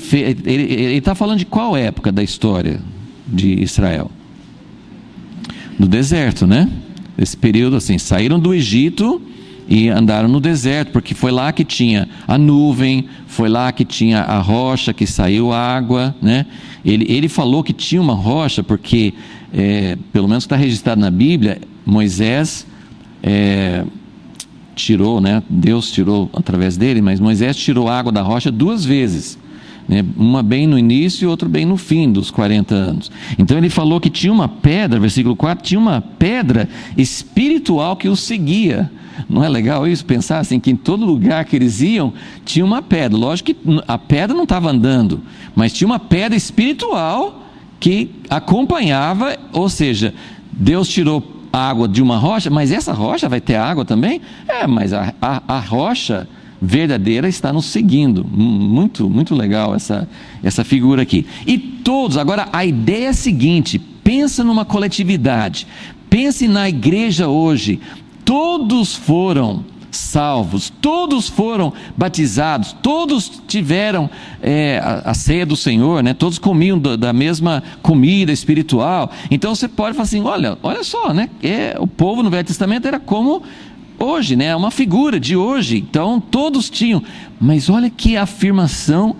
Speaker 1: está falando de qual época da história de Israel? No deserto, né? Esse período assim, saíram do Egito e andaram no deserto, porque foi lá que tinha a nuvem, foi lá que tinha a rocha, que saiu água, né? Ele falou que tinha uma rocha, porque, pelo menos está registrado na Bíblia, Moisés tirou, né? Deus tirou através dele, mas Moisés tirou água da rocha 2 vezes. né? Uma bem no início e outra bem no fim dos 40 anos. Então ele falou que tinha uma pedra, versículo 4, tinha uma pedra espiritual que os seguia. Não é legal isso? Pensar assim, que em todo lugar que eles iam, tinha uma pedra. Lógico que a pedra não estava andando, mas tinha uma pedra espiritual que acompanhava, ou seja, Deus tirou água de uma rocha, mas essa rocha vai ter água também? Mas a rocha verdadeira está nos seguindo. Muito, muito legal essa figura aqui. E todos, agora a ideia é a seguinte: pensa numa coletividade, pense na igreja hoje. Todos foram salvos, todos foram batizados, todos tiveram a ceia do Senhor, né? Todos comiam da mesma comida espiritual. Então você pode falar assim, olha só, né? O povo no Velho Testamento era como hoje, né? Uma figura de hoje. Então todos tinham, mas olha que afirmação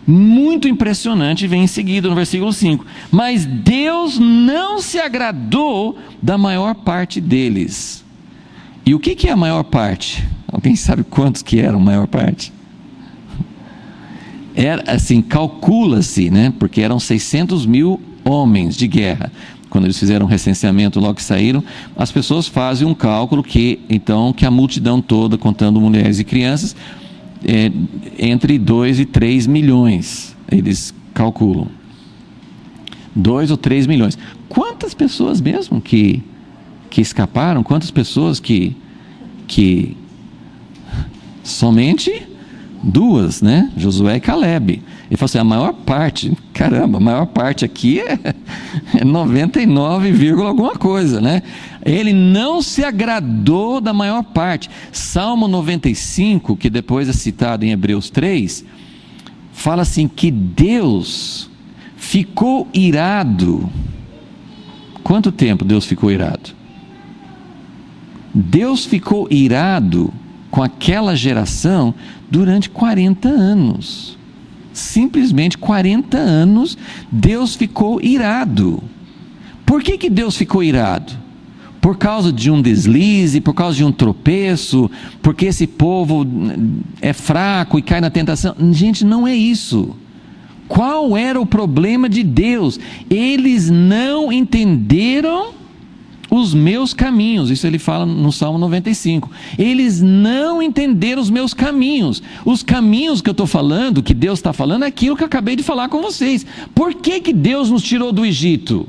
Speaker 1: muito impressionante vem em seguida no versículo 5: mas Deus não se agradou da maior parte deles. E o que é a maior parte? Alguém sabe quantos que eram a maior parte? Era assim, calcula-se, né? Porque eram 600 mil homens de guerra. Quando eles fizeram o recenseamento, logo que saíram, as pessoas fazem um cálculo que a multidão toda, contando mulheres e crianças, entre 2 e 3 milhões, eles calculam. 2 ou 3 milhões. Quantas pessoas mesmo que escaparam? Quantas pessoas que somente 2, né? Josué e Caleb. Ele falou assim, a maior parte, caramba, a maior parte aqui é 99, alguma coisa, né? Ele não se agradou da maior parte. Salmo 95, que depois é citado em Hebreus 3, fala assim, que Deus ficou irado. Quanto tempo Deus ficou irado? Deus ficou irado com aquela geração durante 40 anos. Simplesmente 40 anos Deus ficou irado. Por que Deus ficou irado? Por causa de um deslize, por causa de um tropeço, porque esse povo é fraco e cai na tentação? Gente, não é isso. Qual era o problema de Deus? Eles não entenderam os meus caminhos. Isso ele fala no Salmo 95. Eles não entenderam os meus caminhos. Os caminhos que eu estou falando, que Deus está falando, é aquilo que eu acabei de falar com vocês. Por que Deus nos tirou do Egito?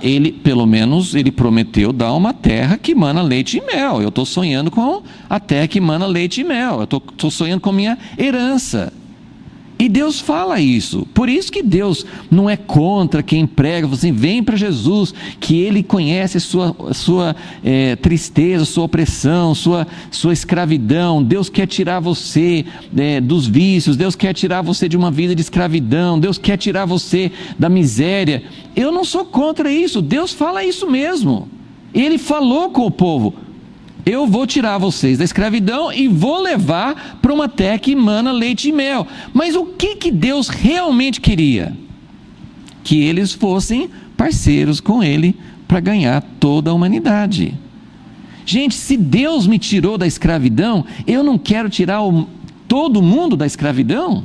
Speaker 1: Ele, pelo menos, ele prometeu dar uma terra que mana leite e mel. Eu estou sonhando com a terra que mana leite e mel. Eu estou sonhando com a minha herança. E Deus fala isso. Por isso que Deus não é contra quem prega, assim, vem para Jesus, que Ele conhece sua tristeza, sua opressão, sua escravidão. Deus quer tirar você dos vícios, Deus quer tirar você de uma vida de escravidão, Deus quer tirar você da miséria. Eu não sou contra isso, Deus fala isso mesmo. Ele falou com o povo, eu vou tirar vocês da escravidão e vou levar para uma terra que mana leite e mel. Mas o que Deus realmente queria? Que eles fossem parceiros com Ele para ganhar toda a humanidade. Gente, se Deus me tirou da escravidão, eu não quero tirar todo mundo da escravidão?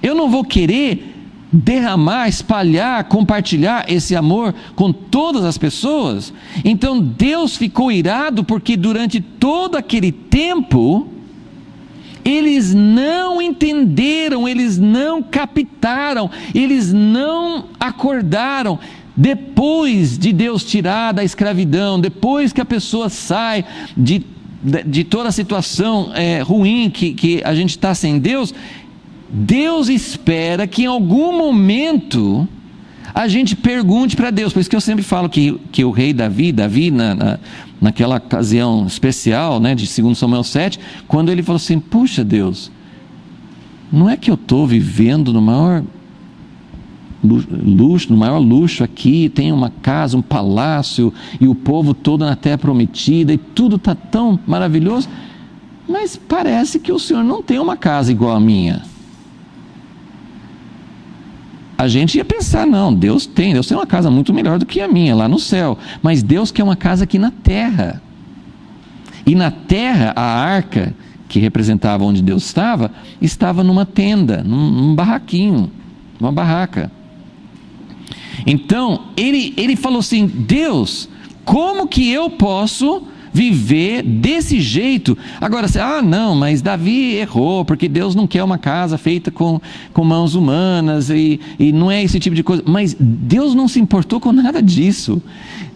Speaker 1: Eu não vou querer derramar, espalhar, compartilhar esse amor com todas as pessoas? Então Deus ficou irado porque durante todo aquele tempo eles não entenderam, eles não captaram, eles não acordaram. Depois de Deus tirar da escravidão, depois que a pessoa sai de toda a situação ruim que a gente está sem Deus, Deus espera que em algum momento a gente pergunte para Deus. Por isso que eu sempre falo que o rei Davi naquela ocasião especial, né, de 2 Samuel 7, quando ele falou assim, puxa Deus, não é que eu estou vivendo no maior luxo aqui, tem uma casa, um palácio, e o povo todo na terra prometida, e tudo está tão maravilhoso, mas parece que o Senhor não tem uma casa igual a minha. A gente ia pensar, não, Deus tem uma casa muito melhor do que a minha, lá no céu. Mas Deus quer uma casa aqui na terra. E na terra, a arca que representava onde Deus estava numa tenda, num barraquinho, numa barraca. Então, ele falou assim: Deus, como que eu posso viver desse jeito? Agora, não, mas Davi errou, porque Deus não quer uma casa feita com mãos humanas, e não é esse tipo de coisa. Mas Deus não se importou com nada disso.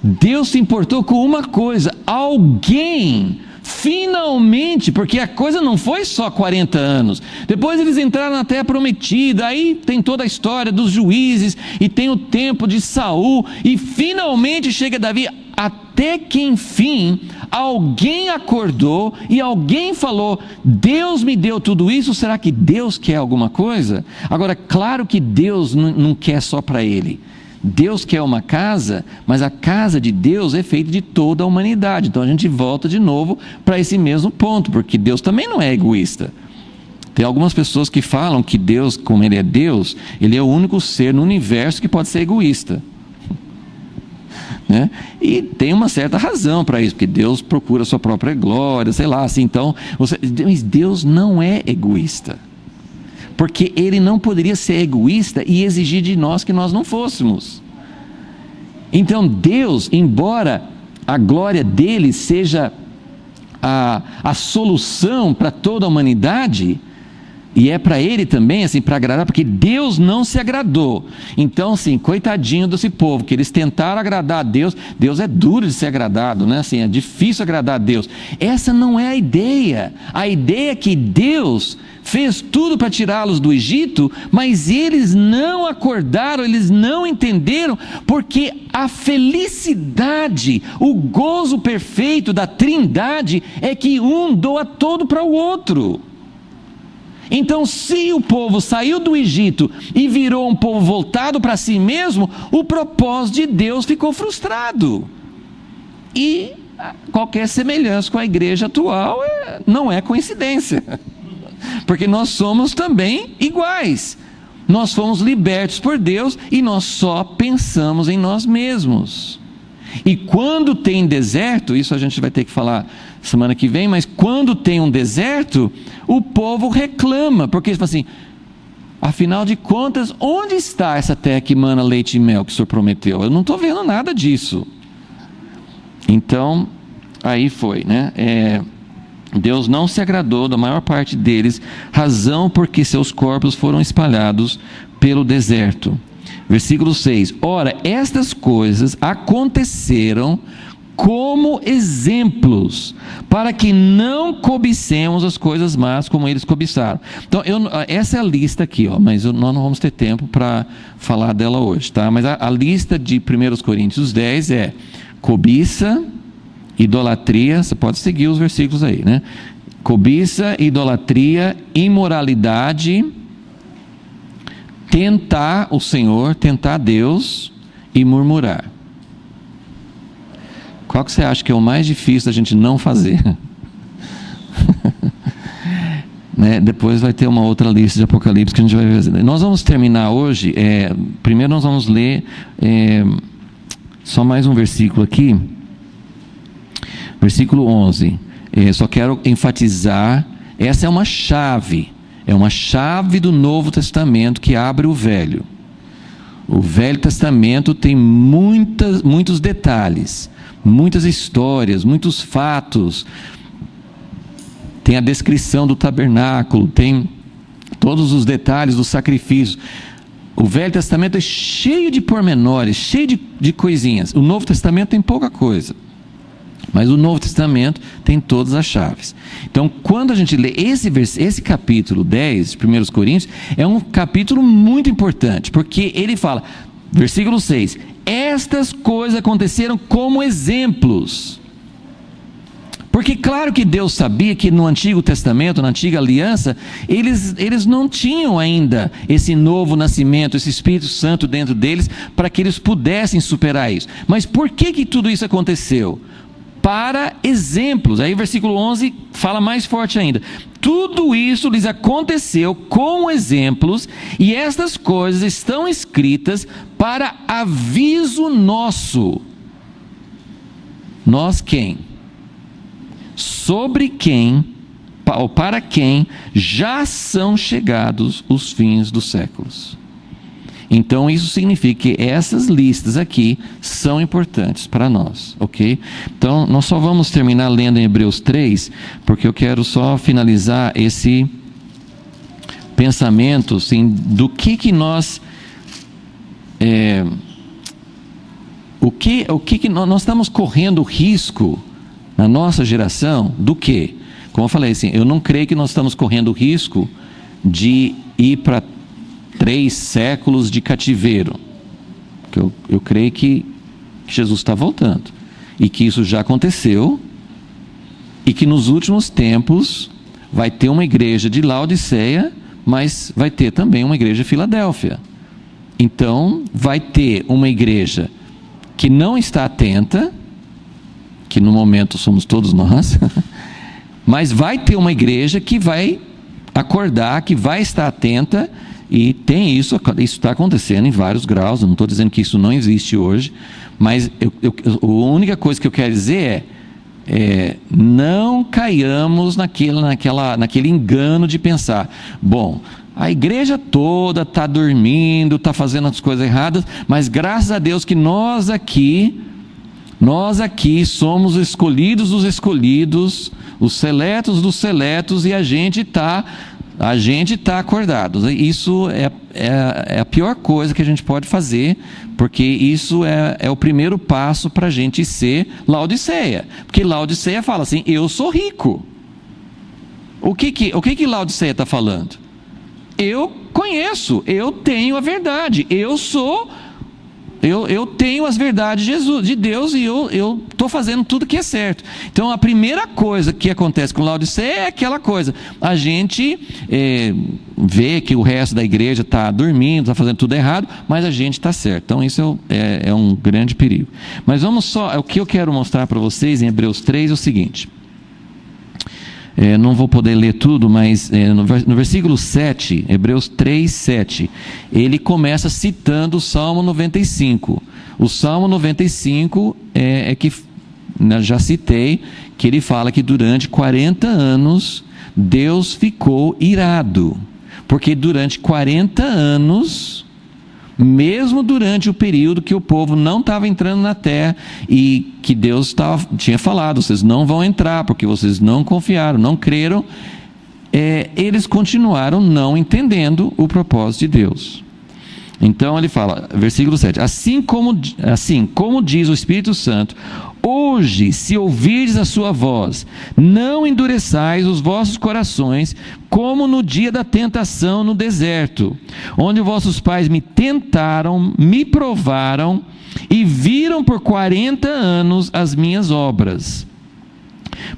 Speaker 1: Deus se importou com uma coisa: alguém finalmente, porque a coisa não foi só 40 anos, depois eles entraram na terra prometida, aí tem toda a história dos juízes, e tem o tempo de Saul, e finalmente chega Davi, até que enfim, alguém acordou, e alguém falou: Deus me deu tudo isso, será que Deus quer alguma coisa? Agora, claro que Deus não quer só para ele. Deus quer uma casa, mas a casa de Deus é feita de toda a humanidade. Então a gente volta de novo para esse mesmo ponto, porque Deus também não é egoísta. Tem algumas pessoas que falam que Deus, como Ele é Deus, Ele é o único ser no universo que pode ser egoísta, né? E tem uma certa razão para isso, porque Deus procura a sua própria glória, sei lá, assim. Então, mas Deus não é egoísta, porque Ele não poderia ser egoísta e exigir de nós que nós não fôssemos. Então Deus, embora a glória dele seja a solução para toda a humanidade, e é para ele também, assim, para agradar, porque Deus não se agradou. Então, assim, coitadinho desse povo, que eles tentaram agradar a Deus. Deus é duro de ser agradado, né? Assim, é difícil agradar a Deus. Essa não é a ideia. A ideia é que Deus fez tudo para tirá-los do Egito, mas eles não acordaram, eles não entenderam, porque a felicidade, o gozo perfeito da Trindade é que um doa todo para o outro. Então, se o povo saiu do Egito e virou um povo voltado para si mesmo, o propósito de Deus ficou frustrado. E qualquer semelhança com a igreja atual não é coincidência, porque nós somos também iguais. Nós fomos libertos por Deus e nós só pensamos em nós mesmos. E quando tem deserto, isso a gente vai ter que falar semana que vem, mas quando tem um deserto, o povo reclama, porque eles falam assim: afinal de contas, onde está essa terra que mana leite e mel que o Senhor prometeu? Eu não estou vendo nada disso. Então, aí foi, né? Deus não se agradou da maior parte deles, razão porque seus corpos foram espalhados pelo deserto. Versículo 6: ora, estas coisas aconteceram como exemplos, para que não cobicemos as coisas más como eles cobiçaram. Então, essa é a lista aqui, mas nós não vamos ter tempo para falar dela hoje, tá? Mas a lista de 1 Coríntios 10 é cobiça, idolatria. Você pode seguir os versículos aí, né? Cobiça, idolatria, imoralidade, tentar o Senhor, tentar Deus e murmurar. Qual que você acha que é o mais difícil da gente não fazer? Né? Depois vai ter uma outra lista de Apocalipse que a gente vai ver. Nós vamos terminar hoje, primeiro nós vamos ler só mais um versículo aqui, versículo 11. Só quero enfatizar, essa é uma chave do Novo Testamento que abre o Velho. O Velho Testamento tem muitos detalhes, muitas histórias, muitos fatos. Tem a descrição do tabernáculo, tem todos os detalhes do sacrifício. O Velho Testamento é cheio de pormenores, cheio de coisinhas. O Novo Testamento tem pouca coisa, mas o Novo Testamento tem todas as chaves. Então, quando a gente lê esse capítulo 10, 1 Coríntios, é um capítulo muito importante, porque ele fala, versículo 6, estas coisas aconteceram como exemplos. Porque claro que Deus sabia que no Antigo Testamento, na Antiga Aliança, eles não tinham ainda esse novo nascimento, esse Espírito Santo dentro deles, para que eles pudessem superar isso. Mas por que tudo isso aconteceu? Para exemplos. Aí o versículo 11 fala mais forte ainda. Tudo isso lhes aconteceu com exemplos, e estas coisas estão escritas para aviso nosso. Nós quem? Sobre quem ou para quem já são chegados os fins dos séculos. Então isso significa que essas listas aqui são importantes para nós, ok? Então nós só vamos terminar lendo em Hebreus 3, porque eu quero só finalizar esse pensamento, assim, do que nós... o que nós estamos correndo risco na nossa geração, do quê? Como eu falei, assim, eu não creio que nós estamos correndo risco de ir para 3 séculos de cativeiro. Eu creio que Jesus está voltando, e que isso já aconteceu, e que nos últimos tempos vai ter uma igreja de Laodiceia, mas vai ter também uma igreja de Filadélfia. Então vai ter uma igreja que não está atenta, que no momento somos todos nós, mas vai ter uma igreja que vai acordar, que vai estar atenta. E tem isso está acontecendo em vários graus. Eu não estou dizendo que isso não existe hoje, mas a única coisa que eu quero dizer não caiamos naquele engano de pensar, bom, a igreja toda está dormindo, está fazendo as coisas erradas, mas graças a Deus que nós aqui somos escolhidos dos escolhidos, os seletos dos seletos, e a gente está acordado. Isso é a pior coisa que a gente pode fazer, porque isso é o primeiro passo para a gente ser Laodiceia. Porque Laodiceia fala assim, eu sou rico. O que Laodiceia está falando? Eu conheço, eu tenho a verdade, eu tenho as verdades de Deus, e eu estou fazendo tudo que é certo. Então a primeira coisa que acontece com Laodiceia é aquela coisa, a gente vê que o resto da igreja está dormindo, está fazendo tudo errado, mas a gente está certo. Então isso é um grande perigo. Mas o que eu quero mostrar para vocês em Hebreus 3 é o seguinte. Não vou poder ler tudo, mas no versículo 7, Hebreus 3, 7, ele começa citando o Salmo 95. O Salmo 95 que já citei, que ele fala que durante 40 anos Deus ficou irado, porque durante 40 anos, mesmo durante o período que o povo não estava entrando na terra, e que Deus tinha falado, vocês não vão entrar, porque vocês não confiaram, não creram, eles continuaram não entendendo o propósito de Deus. Então ele fala, versículo 7, assim como diz o Espírito Santo, hoje, se ouvirdes a sua voz, não endureçais os vossos corações, como no dia da tentação no deserto, onde vossos pais me tentaram, me provaram, e viram por 40 anos as minhas obras.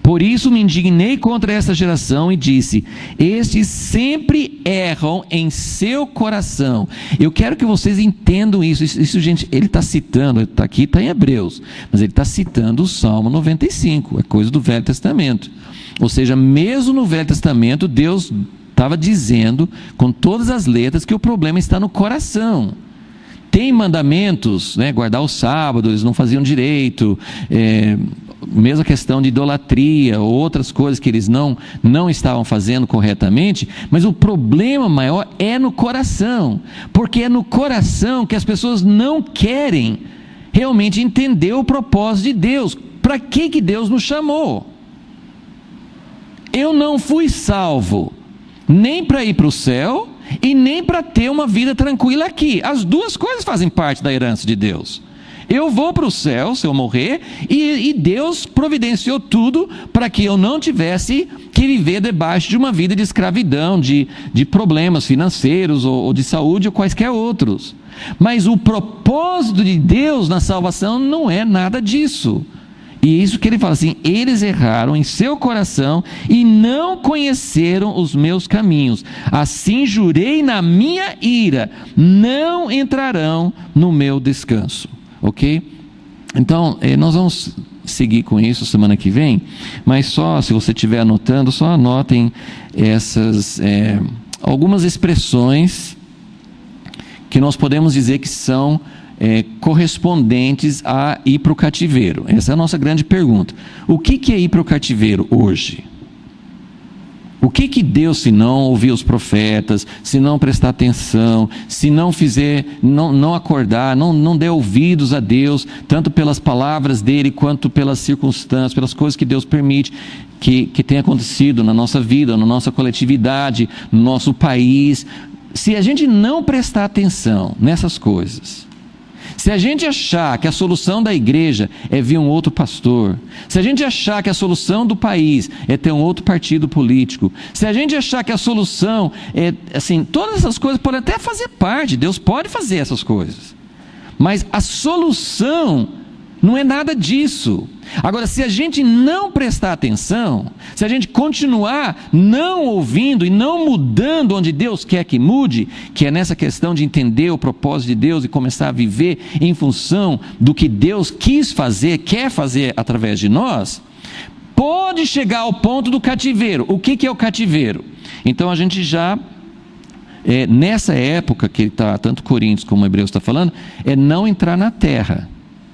Speaker 1: Por isso me indignei contra esta geração e disse, estes sempre erram em seu coração. Eu quero que vocês entendam isso, gente, ele está citando, está em Hebreus, mas ele está citando o Salmo 95, é coisa do Velho Testamento. Ou seja, mesmo no Velho Testamento, Deus estava dizendo com todas as letras que o problema está no coração. Tem mandamentos, guardar o sábado, eles não faziam direito, mesma questão de idolatria, ou outras coisas que eles não estavam fazendo corretamente, mas o problema maior é no coração, porque é no coração que as pessoas não querem realmente entender o propósito de Deus. Para que Deus nos chamou? Eu não fui salvo nem para ir para o céu e nem para ter uma vida tranquila aqui. As duas coisas fazem parte da herança de Deus. Eu vou para o céu se eu morrer, e Deus providenciou tudo para que eu não tivesse que viver debaixo de uma vida de escravidão, de problemas financeiros ou de saúde ou quaisquer outros. Mas o propósito de Deus na salvação não é nada disso. E isso que ele fala assim, eles erraram em seu coração e não conheceram os meus caminhos. Assim jurei na minha ira, não entrarão no meu descanso. Ok? Então, nós vamos seguir com isso semana que vem, mas só, se você estiver anotando, só anotem essas algumas expressões que nós podemos dizer que são correspondentes a ir para o cativeiro. Essa é a nossa grande pergunta. O que é ir para o cativeiro hoje? O que Deus, se não ouvir os profetas, se não prestar atenção, se não fizer, não acordar, não der ouvidos a Deus, tanto pelas palavras dele, quanto pelas circunstâncias, pelas coisas que Deus permite que tenha acontecido na nossa vida, na nossa coletividade, no nosso país, se a gente não prestar atenção nessas coisas, se a gente achar que a solução da igreja é vir um outro pastor, se a gente achar que a solução do país é ter um outro partido político, se a gente achar que a solução é, assim, todas essas coisas podem até fazer parte, Deus pode fazer essas coisas, mas a solução não é nada disso. Agora, se a gente não prestar atenção, se a gente continuar não ouvindo e não mudando onde Deus quer que mude, que é nessa questão de entender o propósito de Deus e começar a viver em função do que Deus quis fazer, quer fazer através de nós, pode chegar ao ponto do cativeiro. O que é o cativeiro? Então a gente já, nessa época que está, tanto Coríntios como Hebreus está falando, é não entrar na terra.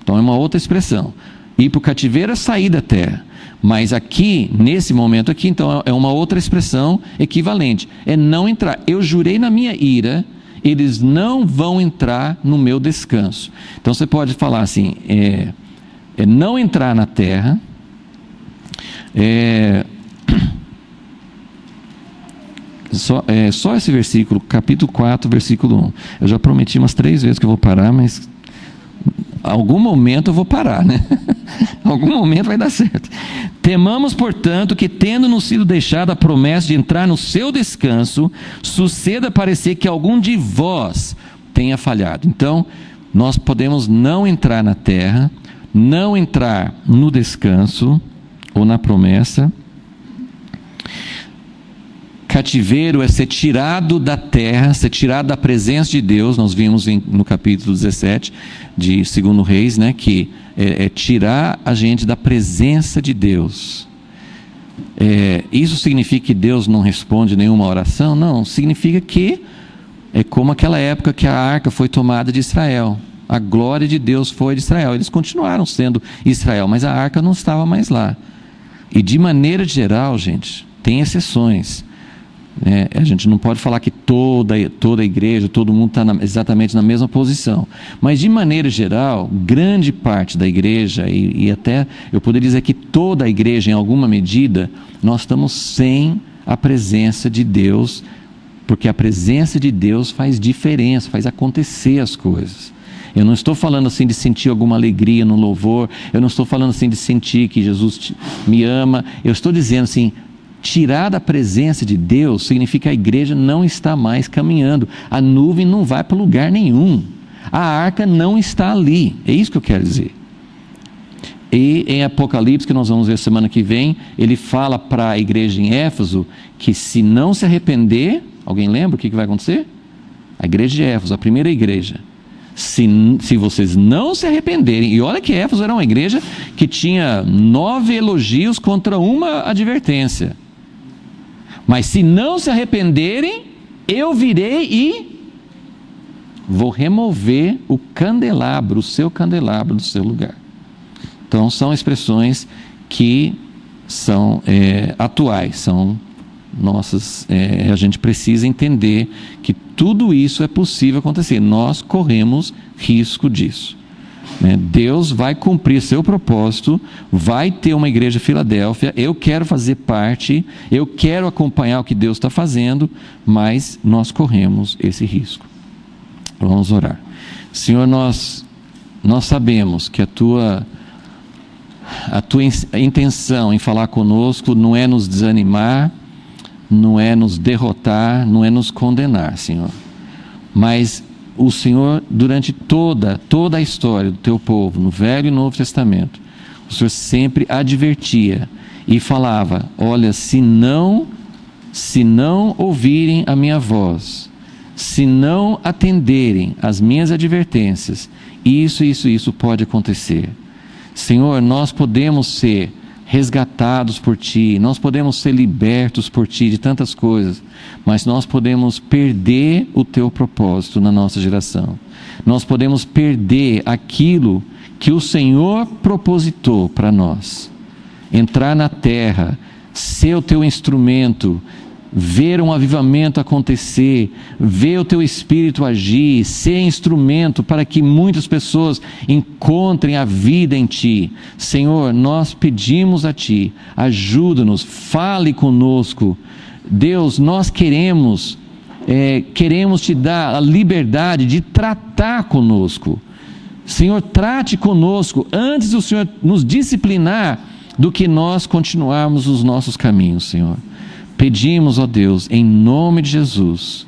Speaker 1: Então é uma outra expressão. Ir para o cativeiro é sair da terra. Mas aqui, nesse momento aqui, então é uma outra expressão equivalente. É não entrar. Eu jurei na minha ira, eles não vão entrar no meu descanso. Então você pode falar assim, é não entrar na terra, só esse versículo, capítulo 4, versículo 1. Eu já prometi umas 3 vezes que eu vou parar, mas algum momento eu vou parar, né? Algum momento vai dar certo. Temamos, portanto, que tendo-nos sido deixada a promessa de entrar no seu descanso, suceda parecer que algum de vós tenha falhado. Então, nós podemos não entrar na terra, não entrar no descanso ou na promessa. Cativeiro é ser tirado da terra, ser tirado da presença de Deus. Nós vimos no capítulo 17 de 2 Reis, né, que é tirar a gente da presença de Deus. Isso significa que Deus não responde nenhuma oração? Não, significa que é como aquela época que a arca foi tomada de Israel. A glória de Deus foi de Israel. Eles continuaram sendo Israel, mas a arca não estava mais lá. E de maneira geral, gente, tem exceções. A gente não pode falar que toda a igreja, todo mundo está exatamente na mesma posição, mas de maneira geral, grande parte da igreja, e até eu poderia dizer que toda a igreja em alguma medida, nós estamos sem a presença de Deus, porque a presença de Deus faz diferença, faz acontecer as coisas. Eu não estou falando assim de sentir alguma alegria no louvor, eu não estou falando assim de sentir que Jesus me ama, eu estou dizendo assim, tirar da presença de Deus significa que a igreja não está mais caminhando, a nuvem não vai para lugar nenhum, a arca não está ali, é isso que eu quero dizer. E em Apocalipse, que nós vamos ver semana que vem, ele fala para a igreja em Éfeso, que se não se arrepender, alguém lembra o que vai acontecer? A igreja de Éfeso, a primeira igreja, se vocês não se arrependerem, e olha que Éfeso era uma igreja que tinha 9 elogios contra uma advertência, mas se não se arrependerem, eu virei e vou remover o candelabro, o seu candelabro do seu lugar. Então são expressões que são atuais, são nossas, a gente precisa entender que tudo isso é possível acontecer, nós corremos risco disso. Deus vai cumprir seu propósito, vai ter uma igreja Filadélfia, eu quero fazer parte, eu quero acompanhar o que Deus está fazendo, mas nós corremos esse risco. Vamos orar. Senhor, nós sabemos que a tua intenção em falar conosco não é nos desanimar, não é nos derrotar, não é nos condenar, Senhor, mas o Senhor, durante toda a história do teu povo, no Velho e Novo Testamento, o Senhor sempre advertia e falava, olha, se não ouvirem a minha voz, se não atenderem às minhas advertências, isso pode acontecer. Senhor, nós podemos ser resgatados por Ti, nós podemos ser libertos por Ti de tantas coisas, mas nós podemos perder o Teu propósito na nossa geração. Nós podemos perder aquilo que o Senhor propositou para nós. Entrar na terra, ser o teu instrumento, ver um avivamento acontecer, ver o teu Espírito agir, ser instrumento para que muitas pessoas encontrem a vida em Ti. Senhor, nós pedimos a Ti, ajuda-nos, fale conosco. Deus, nós queremos Te dar a liberdade de tratar conosco. Senhor, trate conosco antes do Senhor nos disciplinar do que nós continuarmos os nossos caminhos, Senhor. Pedimos, ó Deus, em nome de Jesus,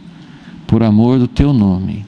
Speaker 1: por amor do Teu nome.